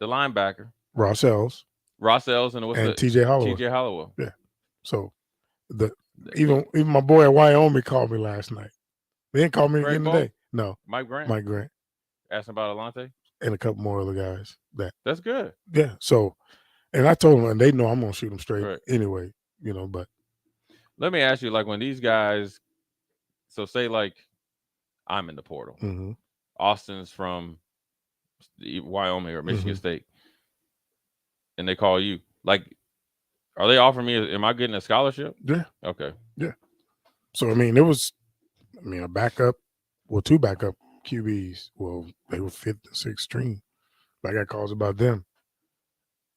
linebacker Ross Ells and TJ Holloway. TJ Holloway. Yeah. So even my boy at Wyoming called me last night. They didn't call me again today. No. Mike Grant. Asking about Alante and a couple more other guys. That's good. Yeah. So, and I told them, and they know I'm gonna shoot them straight anyway. But let me ask you, like when these guys, so say like I'm in the portal, Austin's from Wyoming or Michigan State, and they call you, like, are they offering me? Am I getting a scholarship? Yeah. Okay. Yeah. So it was a backup, 2 backup QBs. Well, they were 5th and 6th string. I got calls about them.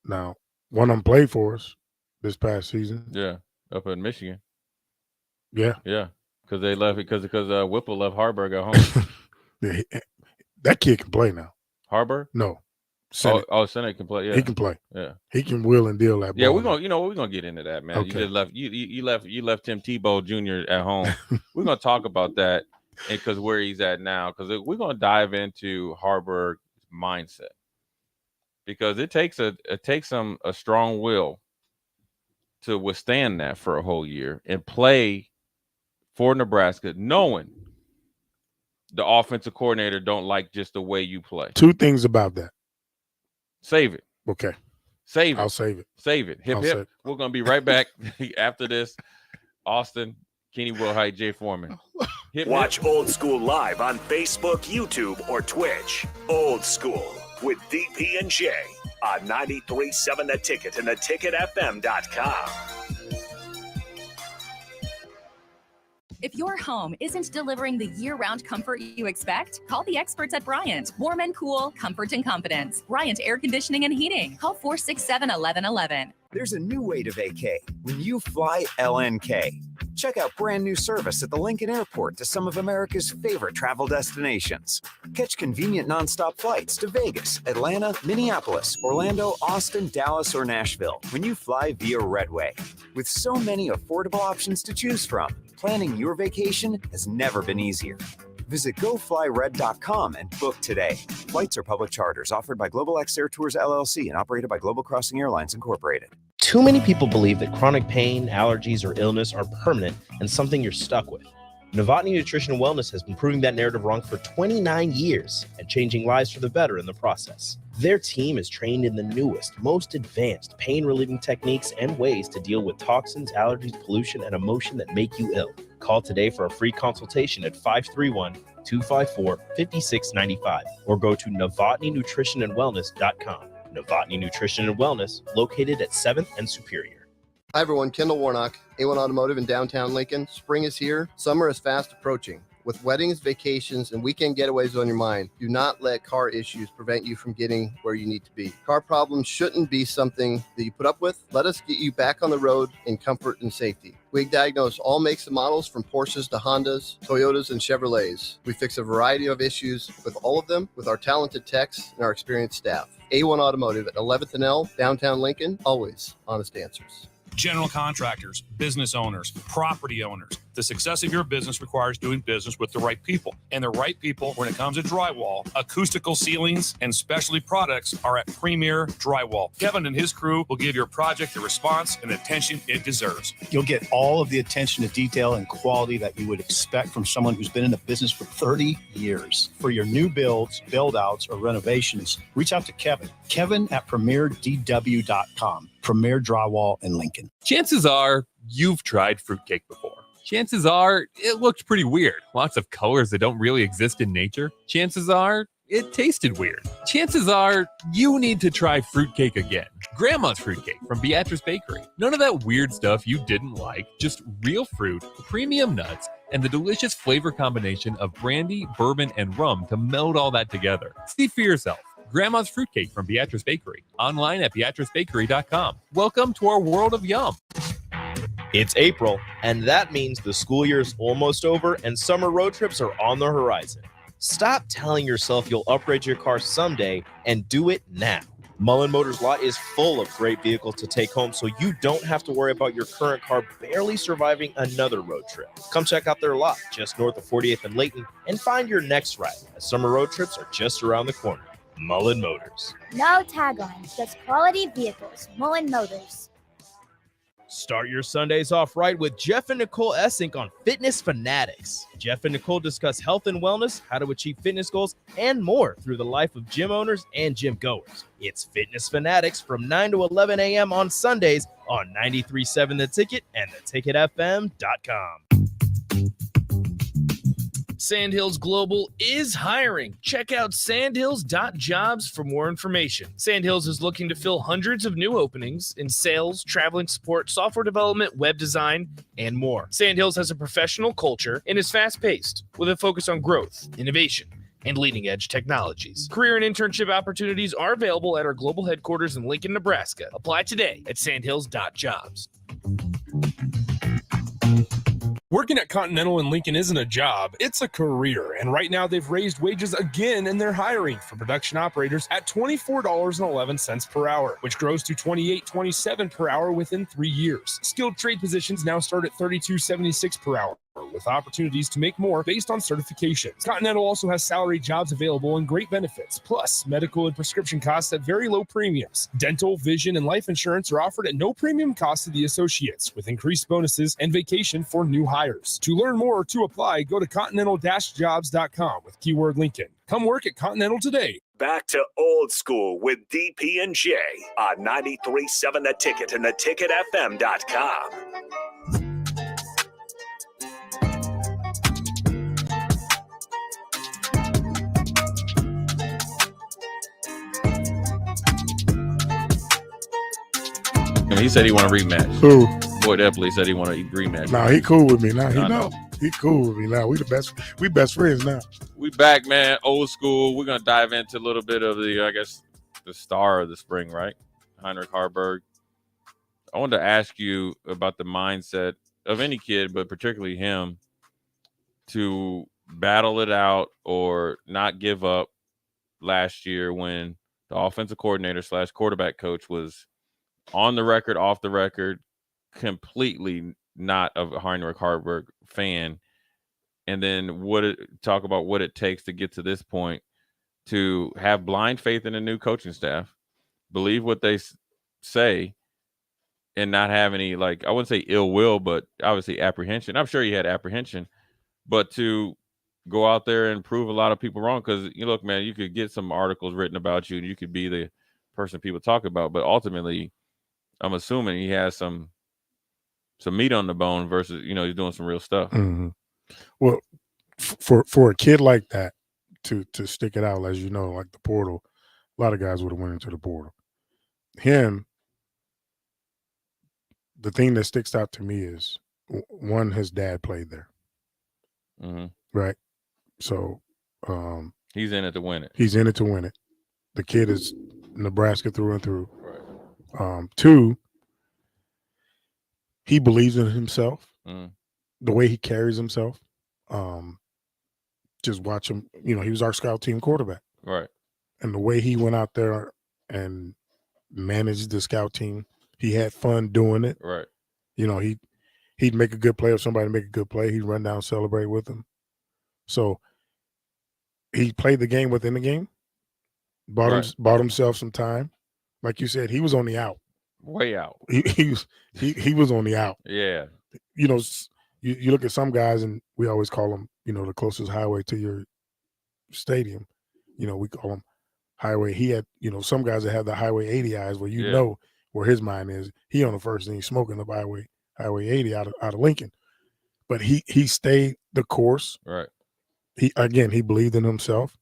Now, one of them played for us this past season. Yeah, up in Michigan. Yeah. Yeah, because they left because Whipple left Harburg at home. Yeah, that kid can play now. Harburg? No. Senate. Senate can play. Yeah, he can play. Yeah, he can wheel and deal that ball. Yeah, we're gonna get into that, man. Okay. You just left. You left Tim Tebow Jr. at home. We're gonna talk about that because where he's at now. Because we're gonna dive into Harburg's mindset because it takes a strong will to withstand that for a whole year and play for Nebraska, knowing the offensive coordinator don't like just the way you play. 2 things about that. Save it. Okay. Save it. I'll save it. Save it. Hip, hip. We're going to be right back after this. Austin, Kenny Wilhite, Jay Foreman. Hip, Watch hip. Old School live on Facebook, YouTube, or Twitch. Old School with DP and J on 93.7 The Ticket and theticketfm.com. If your home isn't delivering the year-round comfort you expect, call the experts at Bryant. Warm and cool, comfort and confidence. Bryant Air Conditioning and Heating. Call 467-1111. There's a new way to vacay when you fly LNK. Check out brand new service at the Lincoln Airport to some of America's favorite travel destinations. Catch convenient nonstop flights to Vegas, Atlanta, Minneapolis, Orlando, Austin, Dallas, or Nashville when you fly via Redway. With so many affordable options to choose from, planning your vacation has never been easier. Visit goflyred.com and book today. Flights are public charters offered by Global X Air Tours LLC and operated by Global Crossing Airlines Incorporated. Too many people believe that chronic pain, allergies, or illness are permanent and something you're stuck with. Novotny Nutrition and Wellness has been proving that narrative wrong for 29 years and changing lives for the better in the process. Their team is trained in the newest, most advanced pain-relieving techniques and ways to deal with toxins, allergies, pollution, and emotion that make you ill. Call today for a free consultation at 531-254-5695 or go to novotnynutritionandwellness.com. Novotny Nutrition and Wellness, located at 7th and Superior. Hi everyone, Kendall Warnock, A1 Automotive in downtown Lincoln. Spring is here. Summer is fast approaching. With weddings, vacations, and weekend getaways on your mind, do not let car issues prevent you from getting where you need to be. Car problems shouldn't be something that you put up with. Let us get you back on the road in comfort and safety. We diagnose all makes and models from Porsches to Hondas, Toyotas, and Chevrolets. We fix a variety of issues with all of them with our talented techs and our experienced staff. A1 Automotive at 11th and L, downtown Lincoln, always honest answers. General contractors, business owners, property owners. The success of your business requires doing business with the right people. And the right people, when it comes to drywall, acoustical ceilings, and specialty products, are at Premier Drywall. Kevin and his crew will give your project the response and attention it deserves. You'll get all of the attention to detail and quality that you would expect from someone who's been in the business for 30 years. For your new builds, build-outs, or renovations, reach out to Kevin. Kevin at premierdw.com. Premier Drywall in Lincoln. Chances are you've tried fruitcake before. Chances are it looked pretty weird. Lots of colors that don't really exist in nature. Chances are it tasted weird. Chances are you need to try fruitcake again. Grandma's fruitcake from Beatrice Bakery. None of that weird stuff you didn't like, just real fruit, premium nuts, and the delicious flavor combination of brandy, bourbon, and rum to meld all that together. See for yourself. Grandma's Fruitcake from Beatrice Bakery. Online at beatricebakery.com. Welcome to our world of yum. It's April, and that means the school year is almost over and summer road trips are on the horizon. Stop telling yourself you'll upgrade your car someday and do it now. Mullen Motors lot is full of great vehicles to take home, so you don't have to worry about your current car barely surviving another road trip. Come check out their lot just north of 48th and Layton and find your next ride, as summer road trips are just around the corner. Mullen Motors. No taglines, just quality vehicles. Mullen Motors. Start your Sundays off right with Jeff and Nicole Essink on Fitness Fanatics. Jeff and Nicole discuss health and wellness, how to achieve fitness goals, and more through the life of gym owners and gym goers. It's Fitness Fanatics from 9 to 11 a.m. on Sundays on 93.7 The Ticket and theticketfm.com. Sandhills Global is hiring. Check out sandhills.jobs for more information. Sandhills is looking to fill hundreds of new openings in sales, traveling support, software development, web design, and more. Sandhills has a professional culture and is fast-paced with a focus on growth, innovation, and leading-edge technologies. Career and internship opportunities are available at our global headquarters in Lincoln, Nebraska. Apply today at sandhills.jobs. Working at Continental in Lincoln isn't a job, it's a career. And right now they've raised wages again and they're hiring for production operators at $24.11 per hour, which grows to $28.27 per hour within 3 years. Skilled trade positions now start at $32.76 per hour, with opportunities to make more based on certifications. Continental also has salary jobs available and great benefits, plus medical and prescription costs at very low premiums. Dental, vision, and life insurance are offered at no premium cost to the associates, with increased bonuses and vacation for new hires. To learn more or to apply, go to continental-jobs.com with keyword Lincoln. Come work at Continental today. Back to old school with DP and J on 93.7 The Ticket and theticketfm.com. He said he want a rematch. Who? Boyd Epley said he want a rematch. No, he cool with me now. He I know. He cool with me now. We best friends now. We back, man. Old school. We're gonna dive into a little bit of the, I guess, the star of the spring, right? Heinrich Harburg. I wanted to ask you about the mindset of any kid, but particularly him, to battle it out or not give up last year when the offensive coordinator / quarterback coach was on the record, off the record, completely not a Heinrich Harburg fan. And then talk about what it takes to get to this point, to have blind faith in a new coaching staff, believe what they say, and not have any, like, I wouldn't say ill will, but obviously apprehension. I'm sure he had apprehension, but to go out there and prove a lot of people wrong. Because you look, man, you could get some articles written about you and you could be the person people talk about, but ultimately I'm assuming he has some meat on the bone versus, he's doing some real stuff. Mm-hmm. Well, for a kid like that to stick it out, as you know, like the portal, a lot of guys would have went into the portal. Him, the thing that sticks out to me is, one, his dad played there. Mm-hmm. Right? So he's in it to win it. He's in it to win it. The kid is Nebraska through and through. Right. Two, he believes in himself. Mm. The way he carries himself. Just watch him. He was our scout team quarterback. Right. And the way he went out there and managed the scout team, he had fun doing it. Right. He'd make a good play, or somebody make a good play, he'd run down, celebrate with them. So he played the game within the game, bought himself some time. Like you said, he was on the out. Way out. He was on the out. Yeah. You look at some guys, and we always call them, the closest highway to your stadium. We call them highway. He had, some guys that have the highway 80 eyes, where know where his mind is. He on the first, and he's smoking up highway 80 out of Lincoln. But he stayed the course. Right. He believed in himself.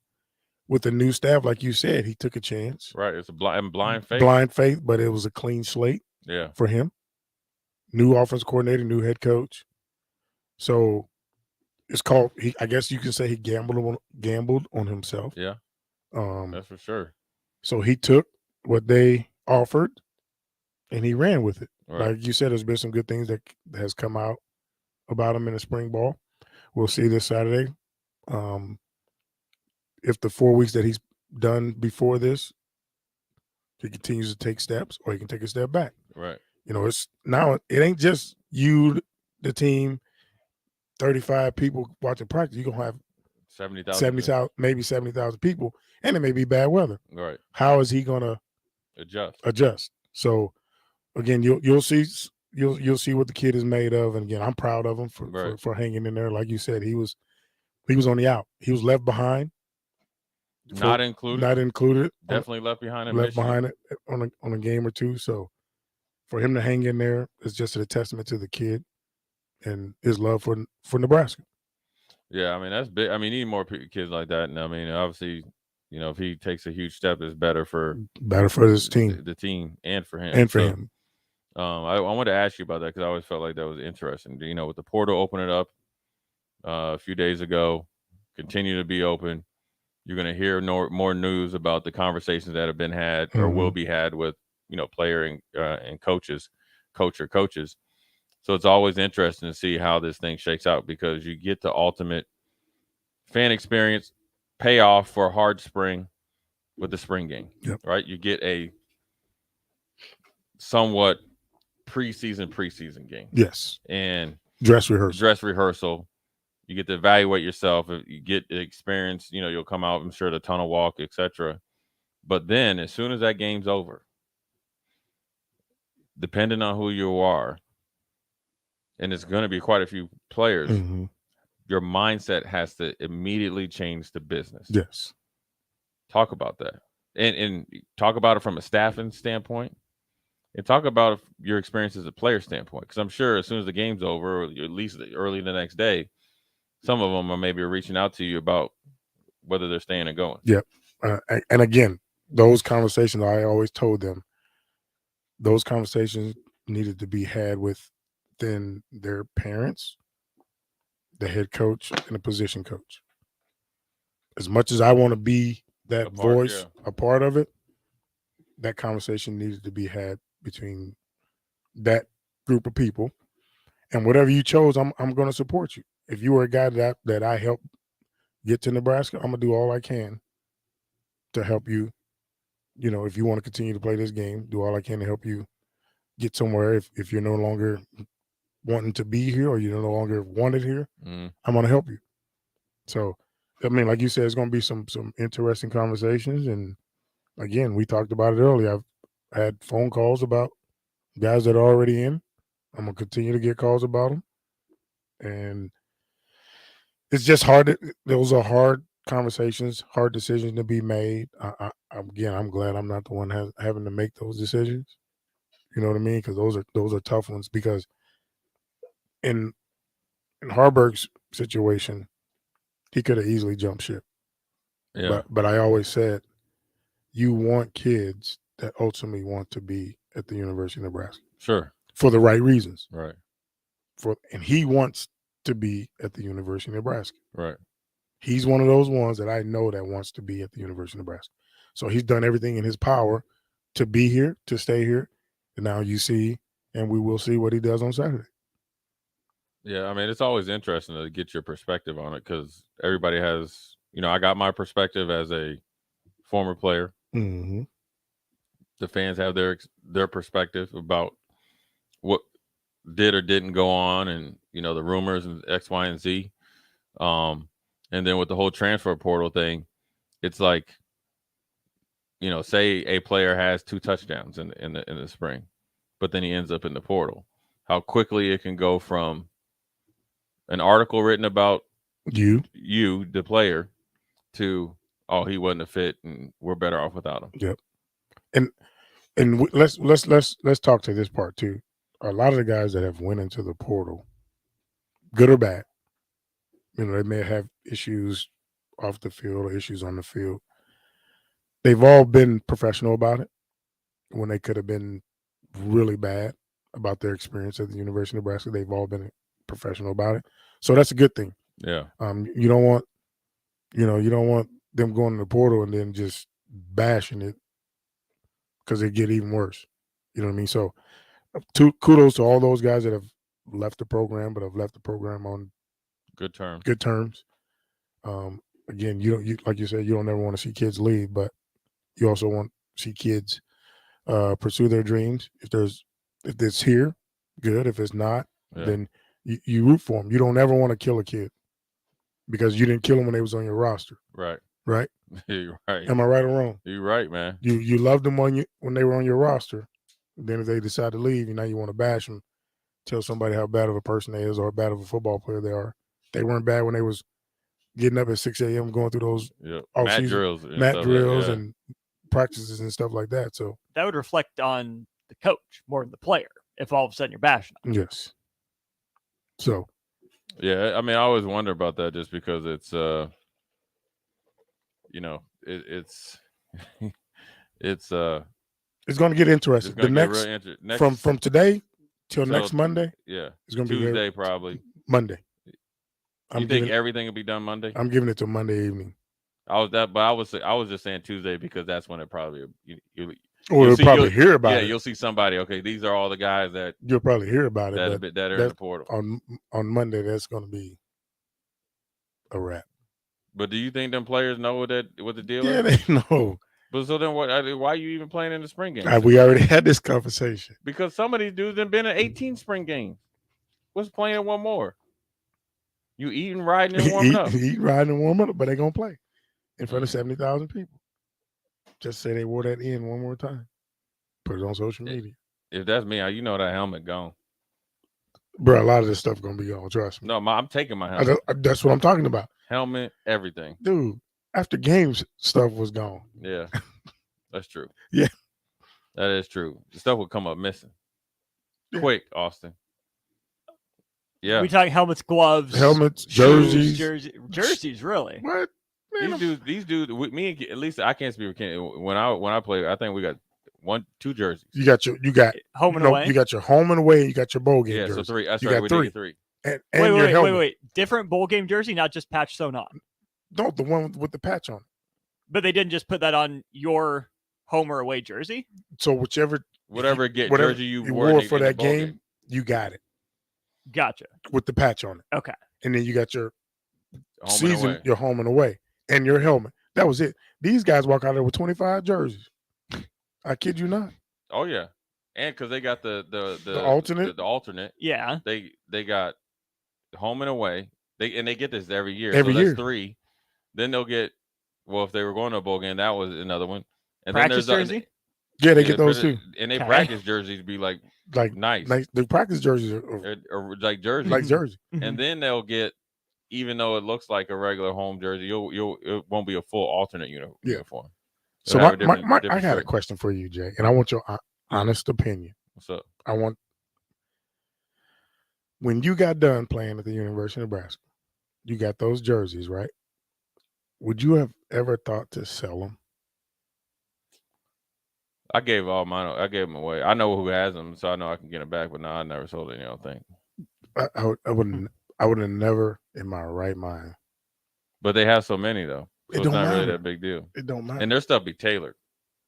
With the new staff, like you said, he took a chance. Right. It's a blind faith. Blind faith, but it was a clean slate. Yeah. For him. New offense coordinator, new head coach. So it's called. I guess you can say he gambled on himself. Yeah. That's for sure. So he took what they offered, and he ran with it. Right. Like you said, there's been some good things that has come out about him in the spring ball. We'll see this Saturday. If the 4 weeks that he's done before this, he continues to take steps, or he can take a step back. Right. It's now, it ain't just you, the team, 35 people watching practice. You're gonna have 70,000, maybe 70,000 people, and it may be bad weather. Right. How is he gonna adjust? So again, you'll see what the kid is made of. And again, I'm proud of him for hanging in there. Like you said, he was on the out. He was left behind. Not included. Definitely left behind. Behind it on a game or two. So for him to hang in there is just a testament to the kid and his love for Nebraska. Yeah, I mean, that's big. I mean, you need more kids like that. And I mean, obviously, if he takes a huge step, it's better for his team, the team, and for him. him. I wanted to ask you about that, because I always felt like that was interesting. With the portal opening up a few days ago, continue to be open, you're going to hear more news about the conversations that have been had or will be had with player and coaches. So it's always interesting to see how this thing shakes out, because you get the ultimate fan experience payoff for a hard spring with the spring game. Yep. Right? You get a somewhat preseason game. Yes. And dress rehearsal. You get to evaluate yourself. You get the experience, you'll come out, I'm sure, the tunnel walk, etc. But then as soon as that game's over, depending on who you are, and it's going to be quite a few players, your mindset has to immediately change to business. Yes. Talk about that. And talk about it from a staffing standpoint, and talk about your experience as a player standpoint. Because I'm sure as soon as the game's over, or at least early the next day, some of them are maybe reaching out to you about whether they're staying or going. Yep. And again, those conversations, I always told them, those conversations needed to be had within their parents, the head coach, and the position coach. As much as I want to be that voice, a part of it, that conversation needed to be had between that group of people, and whatever you chose, I'm going to support you. If you were a guy that I helped get to Nebraska, I'm gonna do all I can to help you. You know, if you want to continue to play this game, do all I can to help you get somewhere. If you're no longer wanting to be here or you're no longer wanted here, I'm gonna help you. So, I mean, like you said, it's gonna be some interesting conversations. And again, we talked about it earlier. I've had phone calls about guys that are already in. I'm gonna continue to get calls about them, and it's just hard. Those are hard conversations, hard decisions to be made. Again, I'm glad I'm not the one having to make those decisions. You know what I mean? Because those are tough ones. Because in Harburg's situation, he could have easily jumped ship. Yeah. But I always said, you want kids that ultimately want to be at the University of Nebraska. Sure. For the right reasons. Right. And he wants to be at the University of Nebraska. Right. He's one of those ones that I know that wants to be at the University of Nebraska. So he's done everything in his power to be here, to stay here. And now you see, and we will see what he does on Saturday. Yeah, I mean, it's always interesting to get your perspective on it because everybody has, I got my perspective as a former player. Mm-hmm. The fans have their perspective about what did or didn't go on, and the rumors and X, Y, and Z. And then with the whole transfer portal thing, it's like, say a player has 2 touchdowns in the spring, but then he ends up in the portal. How quickly it can go from an article written about you, the player, to he wasn't a fit, and we're better off without him. Yep. And let's talk to this part too. A lot of the guys that have went into the portal, good or bad, they may have issues off the field or issues on the field. They've all been professional about it when they could have been really bad about their experience at the University of Nebraska. They've all been professional about it. So that's a good thing. Yeah. You don't want, you don't want them going to the portal and then just bashing it because it get even worse. You know what I mean? So kudos to all those guys that have left the program, but have left the program on good terms. Again, you like you said, you don't ever want to see kids leave, but you also want to see kids pursue their dreams. If it's here, good. If it's not, then you root for them. You don't ever want to kill a kid because you didn't kill them when they was on your roster. Right. Right. You're right. Am I right or wrong? You're right, man. You loved them when they were on your roster. Then if they decide to leave, now you want to bash them, tell somebody how bad of a person they is or how bad of a football player they are. They weren't bad when they was getting up at 6 a.m. going through those mat drills, and practices and stuff like that. So that would reflect on the coach more than the player if all of a sudden you're bashing them. Yes. So. Yeah, I mean, I always wonder about that just because it's, it's going to get interesting. The next from today till next Monday. Yeah, it's going to be Tuesday probably. Monday. You think everything will be done Monday? I'm giving it to Monday evening. I was just saying Tuesday because that's when it probably you'll probably hear about it. Yeah, you'll see somebody. Okay, these are all the guys that you'll probably hear about it. That are in the portal on Monday. That's going to be a wrap. But do you think them players know what the deal is? Yeah, they know. But so then why are you even playing in the spring game? We already had this conversation. Because some of these dudes have been in 18 spring games. What's playing one more? You eating, riding, and warming up. Eating, riding, and warming up, but they're going to play in front of 70,000 people. Just say they wore that in one more time. Put it on social media. If that's me, that helmet gone. Bro, a lot of this stuff going to be gone, trust me. No, I'm taking my helmet. That's what I'm talking about. Helmet, everything. Dude, after games, stuff was gone. Yeah, that's true. Yeah. That is true. The stuff will come up missing. Yeah. Quick, Austin. Yeah. We talking helmets, gloves, jerseys. Jerseys, really? What? Man, these dudes, with me, at least I can't speak for Kenny. When I played, I think we got 2 jerseys. You got home and away. You got your home and away. You got your bowl game jersey. So 3. That's you right. Got we 3. Did 3. And wait. Different bowl game jersey, not just patch sewn on. No, the one with the patch on it. But they didn't just put that on your home or away jersey? So whichever Whatever whatever jersey you wore in for the that bowl game, you got it Gotcha. with the patch on it. Okay. And then you got your Home and season, away. your home and away, and your helmet. That was it. These guys walk out there with 25 jerseys. I kid you not. Oh yeah, and because they got the alternate? the alternate. Yeah. They got home and away. They get this every year. Every so year. that's 3. Then they'll get, well, if they were going to a bowl game, that was another one. And Practice then there's jersey? Yeah, they get those too. And they Okay. practice jerseys be like nice. The practice jerseys are Or like jersey. like jersey. And then they'll get, even though it looks like a regular home jersey, it won't be a full alternate uniform. So It'll have a I different got a shirt. question for you, Jay, and I want your honest opinion. What's up? When you got done playing at the University of Nebraska, you got those jerseys, right? Would you have ever thought to sell them? I gave all mine. I gave them away. I know who has them, so I know I can get them back. But no, I never sold any. I don't think. I wouldn't. I would have never, in my right mind. But they have so many though, so It it's don't not really matter. that big deal. It don't matter. And their stuff be tailored.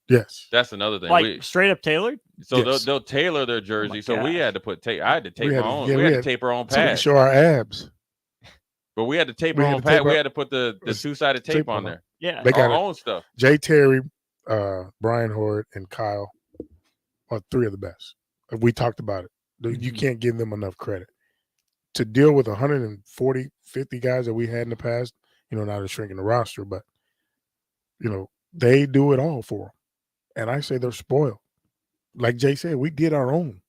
Yes, that's another thing. Like straight up tailored. So Yes. they'll tailor their jersey. So we gosh. had to put tape. I had to tape We our had to- own. yeah, we we had had- to tape our own so we can pad. show our abs. But we had to tape We our had own to tape pad. We our- had to put the 2-sided tape on there. Yeah. They got our it. own stuff. Jay Terry, Brian Hort, and Kyle are 3 of the best. We talked about it. You can't give them enough credit. To deal with 140, 50 guys that we had in the past, now they're shrinking the roster, but, they do it all for them. And I say they're spoiled. Like Jay said, we did our own.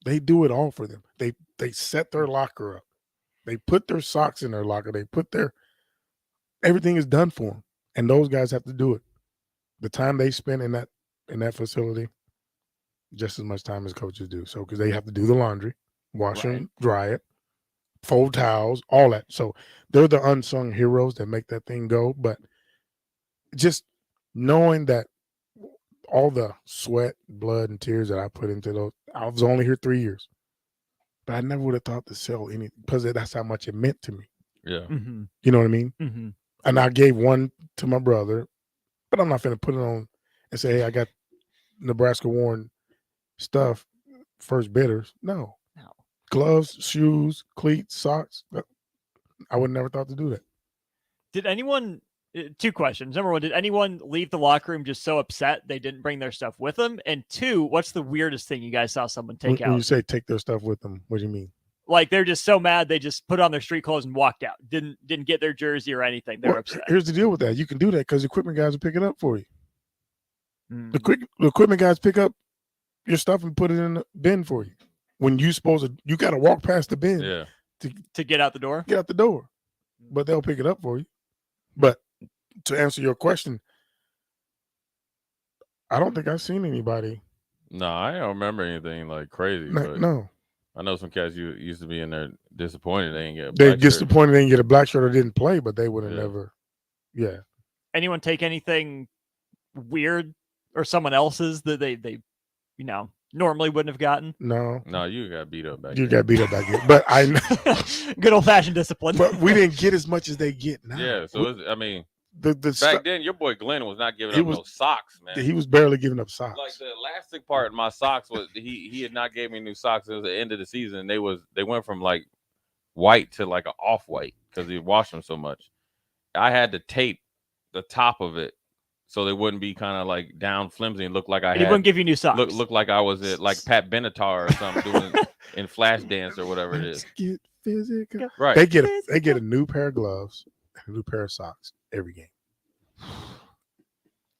They do it all for them. They set their locker up. They put their socks in their locker. They put everything is done for them. And those guys have to do it. The time they spend in that facility, just as much time as coaches do. So, because they have to do the laundry, wash and dry it, fold towels, all that. So they're the unsung heroes that make that thing go. But just knowing that all the sweat, blood, and tears that I put into those, I was only here 3 years. But I never would have thought to sell any, because that's how much it meant to me. Yeah. You know what I mean? Mm-hmm. And I gave one to my brother, but I'm not going to put it on and say, hey, I got Nebraska worn stuff, first bidders. No. Gloves, shoes, cleats, socks. I would never thought to do that. Did anyone? 2 questions. Number 1, did anyone leave the locker room just so upset they didn't bring their stuff with them? And 2, what's the weirdest thing you guys saw someone take When out? you say take their stuff with them, what do you mean? Like they're just so mad they just put on their street clothes and walked out. Didn't get their jersey or anything. They're Well, upset. here's the deal with that. You can do that because equipment guys will pick it up for you. Mm. The equipment guys pick up your stuff and put it in the bin for you. When you you got to walk past the bin to get out the door. Get out the door, but they'll pick it up for you. But to answer your question, I don't think I've seen anybody. No, I don't remember anything like crazy. But No. I know some cats used to be in there disappointed they didn't get a They black shirt. disappointed they didn't get a black shirt or didn't play, but they would have never. Yeah. Anyone take anything weird or someone else's that they normally wouldn't have gotten? No. No, you got beat up back You then. got beat up back then. But I know. Good old fashioned discipline. But we didn't get as much as they get now. Yeah, so I mean, the back then your boy Glenn was not giving He up was- no socks, man. He was barely giving up socks. Like the elastic part in my socks was he had not gave me new socks. It was the end of the season. They went from like white to like an off white because he washed them so much. I had to tape the top of it so they wouldn't be kind of like down flimsy and look like I And had. he wouldn't give you new socks. Look like I was at like Pat Benatar or something doing in Flash Dance or whatever it is. Get physical. Right. They get a new pair of gloves and a new pair of socks every game.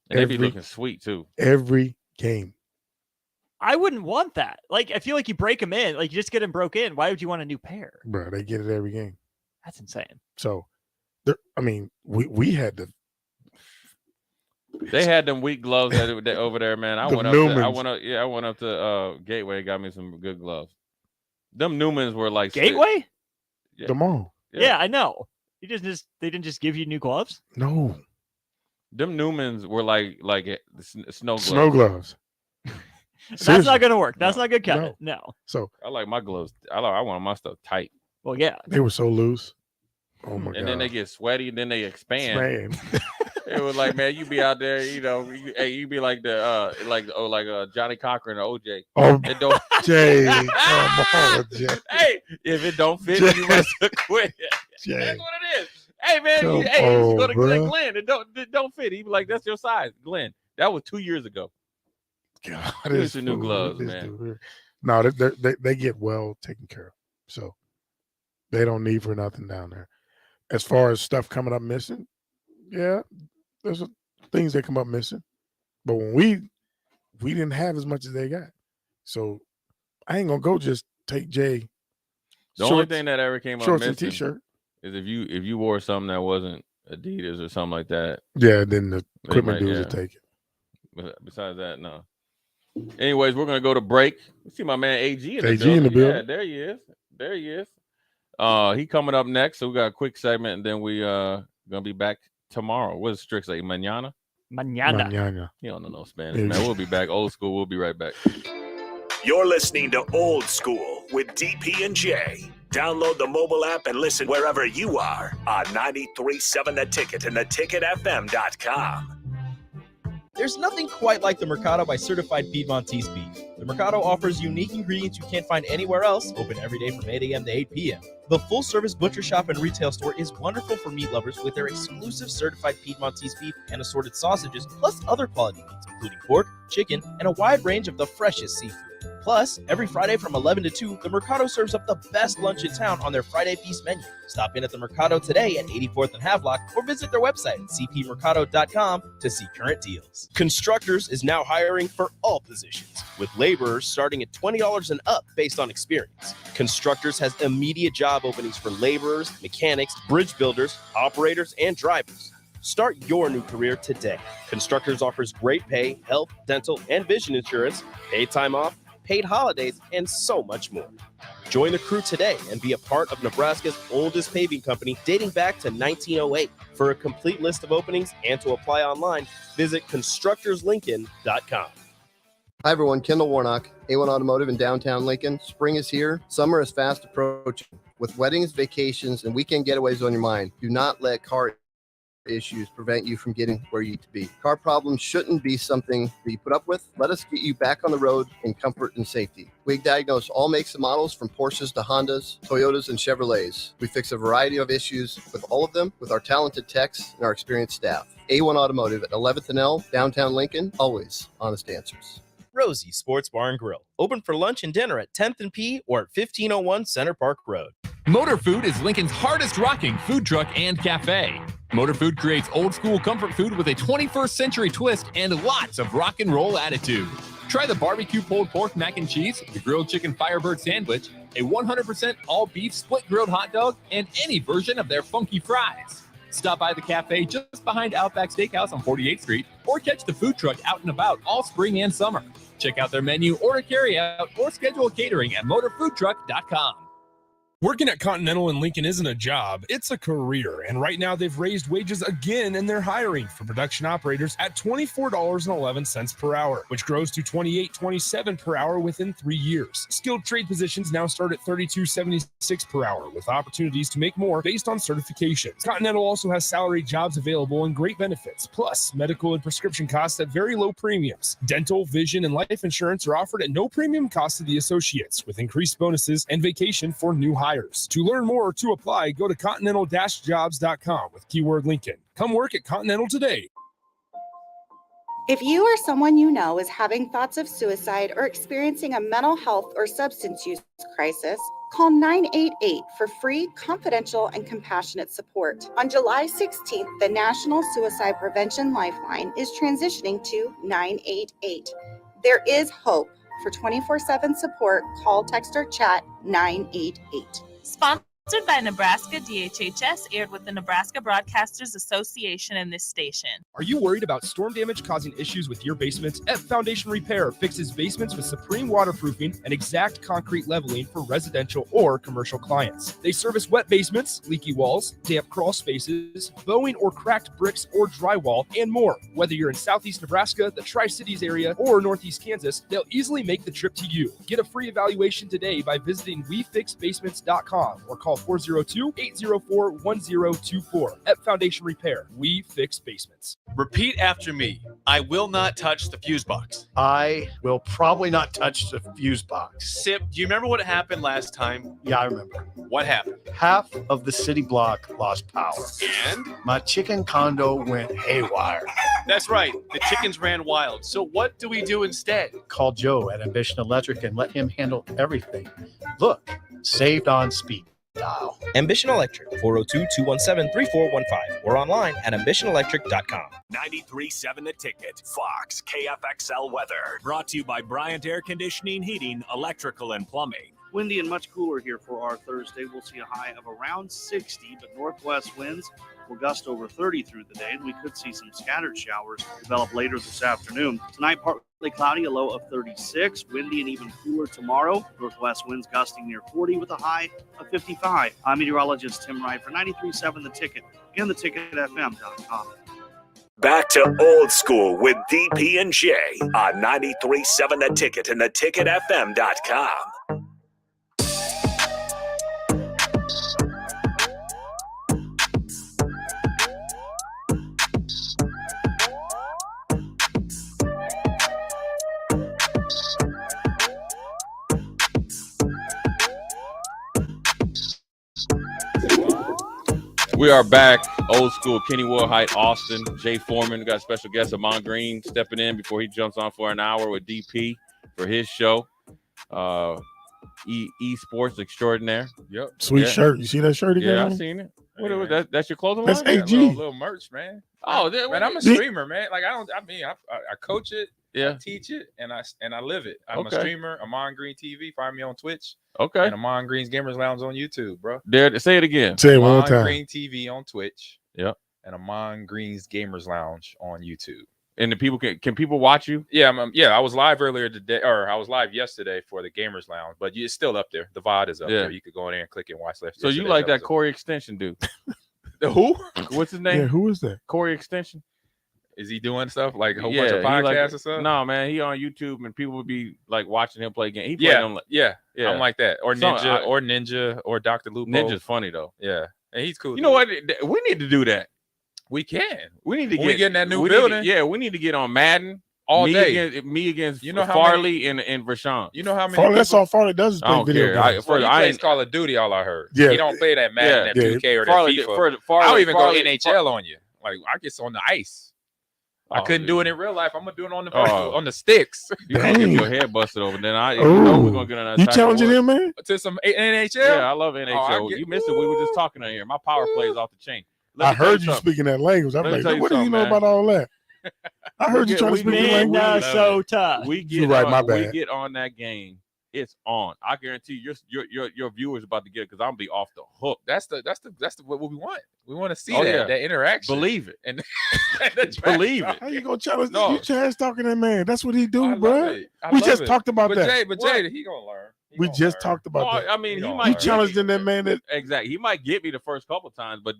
And they be looking sweet too. Every game. I wouldn't want that. Like, I feel like you break them in. Like, you just get them broke in. Why would you want a new pair? Bro, they get it every game. That's insane. So, we had to. They had them weak gloves over there, man. I The went up to Gateway, got me some good gloves. Them Newmans were like Gateway? Yeah. The mall. Yeah, I know. They didn't just give you new gloves? No. Them Newmans were like snow gloves. Snow gloves. That's not going to work. That's not good cut. No. So I like my gloves. I want my stuff tight. Well, yeah. They were so loose. Oh my god. And then they get sweaty and then they expand. It was like, man, you be out there, you be like Johnny Cochran or OJ. Oh, it don't, Jay, come on, Jay. Hey, if it don't fit, Jay. you must quit. Jay. That's what it is. Hey, man, Come you should go to on, Glenn. It don't fit. He be like, that's your size, Glenn. That was 2 years ago. God, Here's some new gloves, man. No, they get well taken care of, so they don't need for nothing down there. As far as stuff coming up missing, yeah, there's things that come up missing, but when we didn't have as much as they got, so I ain't gonna go just take Jay. The only thing that ever came up shorts missing and t-shirt is if you wore something that wasn't Adidas or something like that. Yeah, then the equipment might- dudes yeah. will take it. But besides that, no. Anyways, we're gonna go to break. We see my man AG in the AG building. in the building. Yeah, there he is. There he is. He coming up next. So we got a quick segment, and then we gonna be back tomorrow. What does Strick say? Mañana? Mañana. He don't know no Spanish, Yeah. man. We'll be back. Old school. We'll be right back. You're listening to Old School with DP and J. Download the mobile app and listen wherever you are on 93.7 The Ticket and theticketfm.com. There's nothing quite like the Mercado by Certified Piedmontese beef. The Mercado offers unique ingredients you can't find anywhere else, open every day from 8 a.m. to 8 p.m. The full-service butcher shop and retail store is wonderful for meat lovers with their exclusive Certified Piedmontese beef and assorted sausages, plus other quality meats, including pork, chicken, and a wide range of the freshest seafood. Plus, every Friday from 11 to 2, the Mercado serves up the best lunch in town on their Friday Feast menu. Stop in at the Mercado today at 84th and Havelock or visit their website at cpmercado.com to see current deals. Constructors is now hiring for all positions, with laborers starting at $20 and up based on experience. Constructors has immediate job openings for laborers, mechanics, bridge builders, operators, and drivers. Start your new career today. Constructors offers great pay, health, dental, and vision insurance, paid time off, paid holidays, and so much more. Join the crew today and be a part of Nebraska's oldest paving company dating back to 1908. For a complete list of openings and to apply online, visit constructorslincoln.com. Hi, everyone. Kendall Warnock, A1 Automotive in downtown Lincoln. Spring is here. Summer is fast approaching. With weddings, vacations, and weekend getaways on your mind, do not let car issues prevent you from getting where you need to be. Car problems shouldn't be something that you put up with. Let us get you back on the road in comfort and safety. We diagnose all makes and models from Porsches to Hondas, Toyotas, and Chevrolets. We fix a variety of issues with all of them with our talented techs and our experienced staff. A1 Automotive at 11th and L, downtown Lincoln, always honest answers. Rosie Sports Bar and Grill, open for lunch and dinner at 10th and P or at 1501 Center Park Road. Motor Food is Lincoln's hardest rocking food truck and cafe. Motor Food creates old school comfort food with a 21st century twist and lots of rock and roll attitude. Try the barbecue pulled pork mac and cheese, the grilled chicken Firebird sandwich, a 100% all beef split grilled hot dog, and any version of their funky fries. Stop by the cafe just behind Outback Steakhouse on 48th Street or catch the food truck out and about all spring and summer. Check out their menu, order carry out, or schedule catering at motorfoodtruck.com. Working at Continental in Lincoln isn't a job, it's a career. And right now they've raised wages again and they're hiring for production operators at $24.11 per hour, which grows to $28.27 per hour within 3 years. Skilled trade positions now start at $32.76 per hour with opportunities to make more based on certifications. Continental also has salary jobs available and great benefits, plus medical and prescription costs at very low premiums. Dental, vision, and life insurance are offered at no premium cost to the associates with increased bonuses and vacation for new hires. To learn more or to apply, go to continental-jobs.com with keyword Lincoln. Come work at Continental today. If you or someone you know is having thoughts of suicide or experiencing a mental health or substance use crisis, call 988 for free, confidential, and compassionate support. On July 16th, the National Suicide Prevention Lifeline is transitioning to 988. There is hope. For 24/7 support, call, text, or chat 988. Sponsored by Nebraska DHHS, aired with the Nebraska Broadcasters Association and this station. Are you worried about storm damage causing issues with your basement? F Foundation Repair fixes basements with supreme waterproofing and exact concrete leveling for residential or commercial clients. They service wet basements, leaky walls, damp crawl spaces, bowing or cracked bricks or drywall, and more. Whether you're in Southeast Nebraska, the Tri-Cities area, or Northeast Kansas, they'll easily make the trip to you. Get a free evaluation today by visiting wefixbasements.com or call call 402-804-1024. At Foundation Repair, we fix basements. Repeat after me. I will not touch the fuse box. I will probably not touch the fuse box. Sip, do you remember what happened last time? Yeah, I remember. What happened? Half of the city block lost power. And? My chicken condo went haywire. That's right. The chickens ran wild. So what do we do instead? Call Joe at Ambition Electric and let him handle everything. Look, saved on speed dial. Ambition Electric, 402-217-3415 or online at ambitionelectric.com. 93.7 The Ticket, Fox, KFXL weather. Brought to you by Bryant Air Conditioning, Heating, Electrical, and Plumbing. Windy and much cooler here for our Thursday. We'll see a high of around 60, but northwest winds will gust over 30 through the day, and we could see some scattered showers develop later this afternoon. Tonight, partly cloudy, a low of 36. Windy and even cooler tomorrow. Northwest winds gusting near 40 with a high of 55. I'm meteorologist Tim Wright for 93.7 The Ticket and theticketfm.com. Back to old school with DP and J on 93.7 The Ticket and theticketfm.com. We are back. Old school. Kenny Wilhite, Austin, Jay Foreman. We got special guest Amon Green stepping in before he jumps on for an hour with DP for his show. Esports extraordinaire. Yep. Sweet shirt. You see that shirt again? Yeah, I seen it. What was that? That's your clothing That's line? AG. Little merch, man. Oh, man, I'm a streamer, man. Like I coach it, yeah, I teach it, and I live it. I'm Okay. a streamer. Amon Green TV. Find me on Twitch. Okay. And Amon Green's Gamers Lounge on YouTube, bro. There, say it again. Say it one more Amon time. Green TV on Twitch. Yep. And Amon Green's Gamers Lounge on YouTube. And the people can people watch you? Yeah, I was live earlier today, or I was live yesterday for the Gamers Lounge, but it's still up there. The VOD is up there. You could go in there and click and watch that. So you like that Corey Extension dude? The who? What's his name? Yeah, who is that? Corey Extension. Is he doing stuff like a whole Yeah, bunch of he like- podcasts or something? No, man, he on YouTube and people would be like watching him play games. He played Yeah, them like, yeah, I'm like that. Or So, Ninja, or Dr. Lupo. Ninja's funny though. Yeah, and he's cool. You know what? We need to do that. We can. We need to When we get in that new we building. Need to, we need to get on Madden All me day. Against You know how Farley and Rashawn. You know how many? Farley, that's all Farley does is I play don't video care. games. He plays Call of Duty. All I heard. Yeah. He don't play that Madden, that 2K, or that Farley- FIFA. Farley- I don't even Farley- go NHL on you. Like I get on the ice. I couldn't do it in real life. I'm gonna do it on the on the sticks. You gonna get your head busted over. Then you Ooh. know we're gonna get on that. You type of challenging work. him, man? To some NHL. Yeah, I love NHL. You missed it. We were just talking on here. My power play is off the chain. Let I me tell heard you something. speaking that language. I'm Let me like, tell you what do you something, know man. about all that? I heard you trying to speak the language. Minnesota. We get You're right, on, my we bad. get on that game. It's on. I guarantee your viewers about to get it because I'm gonna be off the hook. That's what we want. We want to see Oh, that yeah. that interaction. Believe it. And Believe it. How you gonna challenge? No. You trash talking that man. That's what he do, I bro. love it. I We love just it. talked about but that. Jay, he gonna learn. We just talked about Oh, that. I mean, he You might You get challenged me. in that man that Exactly. He might get me the first couple times, but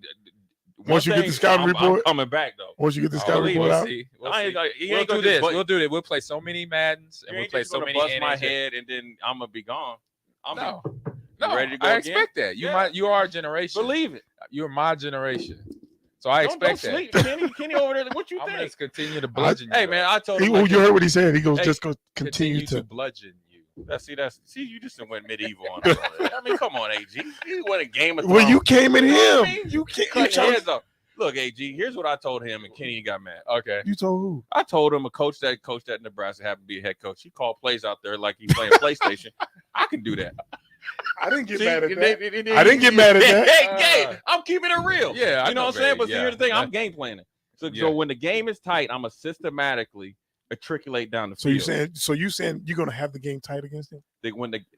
Once you get the scouting I'm report? coming back though. once you get the scouting believe report it. out. See, I ain't gonna- he we'll ain't do gonna this. just bust- We'll do that. We'll play so many Maddens, and You we'll ain't play just so gonna many bust my NHL. head and then I'm gonna be gone. No, ready to go I again? expect that. You Yeah. you are our generation. Believe it. You're my generation. So I Don't expect that. sleep, Kenny over there. What you I'm think? gonna continue to bludgeon you. Hey man, I told He, him. well, like you this. heard what he said. He goes, Hey, just go continue to. bludgeon you. See, you just went medieval on us. I mean, come on, AG. You won a game of Thrones. Well, you came at You know what I him. mean? You can't. You, Cut challenged- heads off. Look, AG, here's what I told him, and Kenny got mad. Okay. you told who? I told him a coach that Nebraska happened to be a head coach. He called plays out there like he's playing PlayStation. I can do that. I didn't get See, mad at and that. then- I didn't get mad at that. Hey, I'm keeping it real. Yeah, I you know know, what I'm saying? baby. But see, Yeah. here's the thing: I'm game planning. So Yeah. when the game is tight, I'm gonna systematically matriculate down the So field. you saying you're gonna have the game tight against him?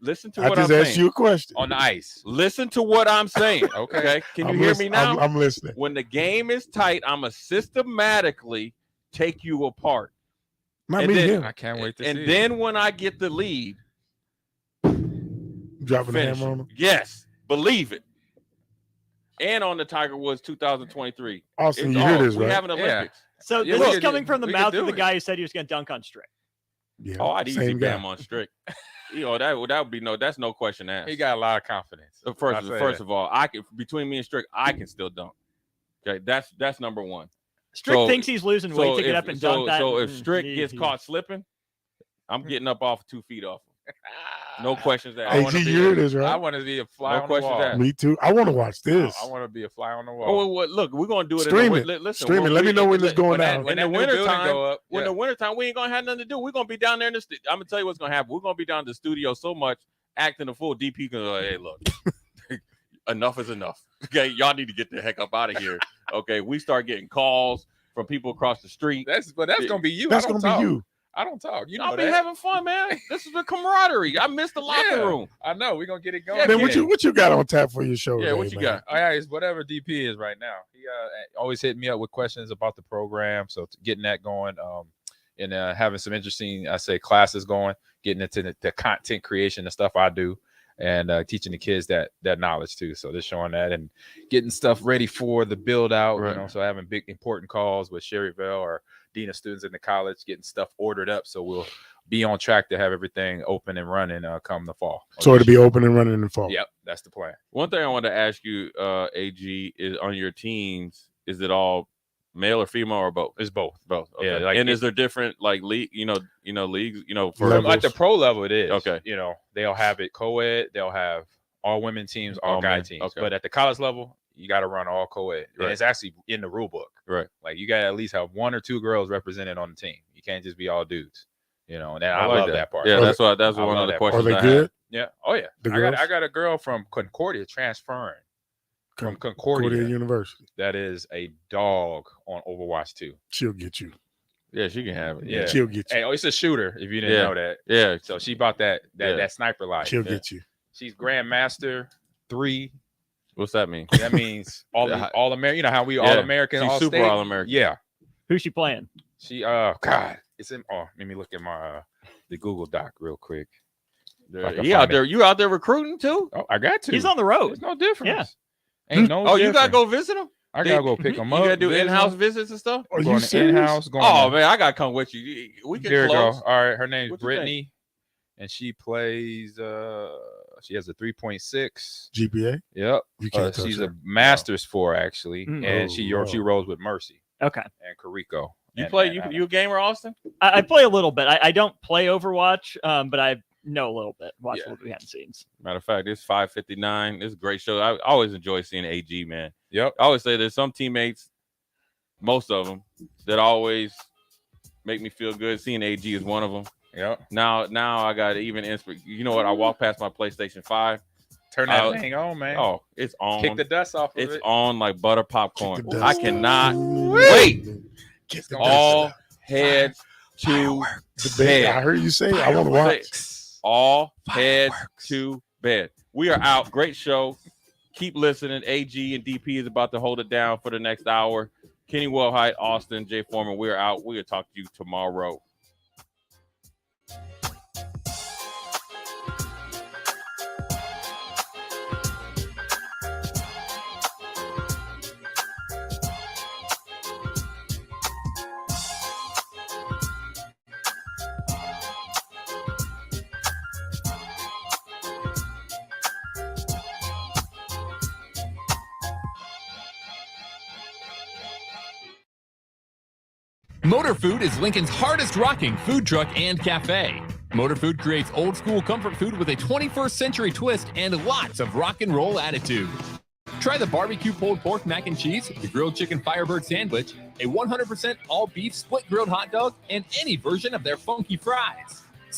Listen to I what just I'm asked saying. you a question. On the ice. Listen to what I'm saying. Okay. Can you I'm hear listen- me now? I'm listening. When the game is tight, I'm gonna systematically take you apart. Not And me, then- him. I can't wait to see And it. then when I get the lead, Dropping the finish hammer it. on him. Yes, believe it. And on the Tiger Woods 2023. Austin, It's you hear on. this, We right? have an Olympics. So Yeah, this we is coming from the we mouth could of the do guy who said he was going to dunk on Strick. Yeah, Oh, I'd easy same guy. bam on Strick. that would be that's no question asked. He got a lot of confidence. First of all, I can between me and Strick, I can still dunk. Okay, that's number one. Strick thinks he's losing weight to get up and dunk that. So if Strick gets caught slipping, I'm getting up off 2 feet off him. No questions asked. AG, you hear this, right? I want to be a fly No on the wall. questions asked. Me too. I want to watch this. I want to be a fly on the wall. Oh, well, look, we're gonna do it. Stream in it. Listen, Stream it. Let me know when it's going down. In the wintertime, when the wintertime, we ain't gonna have nothing to do. We're gonna be down there in the. I'm gonna tell you what's gonna happen. We're gonna be down in the studio so much, acting a fool. DP gonna like, hey, look, enough is enough. Okay, y'all need to get the heck up out of here. Okay, we start getting calls from people across the street. That's gonna be you. That's I don't gonna talk. be you. I don't talk. You know I'll be that. having fun, man. This is the camaraderie. I miss the locker room. I know. We're gonna get it going. Man, what you got on tap for your show? Yeah, today, what you man? got? Oh, yeah, it's whatever DP is right now. He always hit me up with questions about the program, so getting that going, and having some interesting, classes going, getting into the content creation, the stuff I do, and teaching the kids that knowledge too. So they're showing that and getting stuff ready for the build out. Right. You know, so having big important calls with Sherryville or dean of students in the college, getting stuff ordered up, so we'll be on track to have everything open and running come the fall. So it'll be open and running in the fall. Yep, that's the plan. One thing I wanted to ask you, AG, is on your teams, is it all male or female or both? It's both. Both. Okay. Yeah, like and is there different like league, leagues, for Levels. At the pro level it is. Okay. You know, they'll have it co-ed, they'll have all women teams, all guy men. teams. Okay. But at the college level, you got to run all co-ed. Right. And it's actually in the rule book. Right. Like you got to at least have 1 or 2 girls represented on the team. You can't just be all dudes. You know, and I like love that part. Yeah, that's one of the that questions. Are they I good? had. Yeah. Oh yeah. The I girls? got a girl from Concordia transferring from Concordia University. that is a dog on Overwatch 2. She'll get you. Yeah, she can have it. Yeah. She'll get you. Hey, it's a shooter if you didn't Yeah. know that. Yeah. So she bought that sniper life. She'll get you. She's Grandmaster 3. What's that mean? That means all American. You know how we all American, She's all super state? all American. Yeah. Who's she playing? She God, it's in. Oh, let me look at my the Google Doc real quick. You out there? You out there recruiting too? Oh, I got to. He's on the road. There's no difference. Yeah. Ain't no. Oh, you gotta difference. go visit him? I gotta go pick them You up. gotta do visit in-house 'em. visits and stuff? Are you Going to serious? in-house. Going Oh to- man, I gotta come with you. We can There you close. go. All right, her name's What you think? Brittany, and she plays. She has a 3.6 GPA. Yep. You can't touch she's her. a master's for actually, Mm. and Oh, she Lord. rolls with Mercy Okay. and Carico. You And- play? and, You a gamer, Austin? I play a little bit. I don't play Overwatch, but I know a little bit. Watch a little behind the scenes. Matter of fact, it's 5:59. It's a great show. I always enjoy seeing AG, man. Yep. I always say there's some teammates, most of them, that always make me feel good. Seeing AG is one of them. Yep. Now I got even inspiration. You know what? I walk past my PlayStation 5. Turn that thing on, man. Oh, it's on. Kick the dust off of It's it. on like butter popcorn. the I dust. cannot wait. Get the All heads to the bed. I heard you say I want to watch. All heads to bed. We are out. Great show. Keep listening. AG and DP is about to hold it down for the next hour. Kenny Wellhite, Austin, Jay Foreman. We're out. We'll talk to you tomorrow. Motor Food is Lincoln's hardest rocking food truck and cafe. Motor Food creates old school comfort food with a 21st century twist and lots of rock and roll attitude. Try the barbecue pulled pork mac and cheese, the grilled chicken Firebird sandwich, a 100% all beef split grilled hot dog, and any version of their funky fries.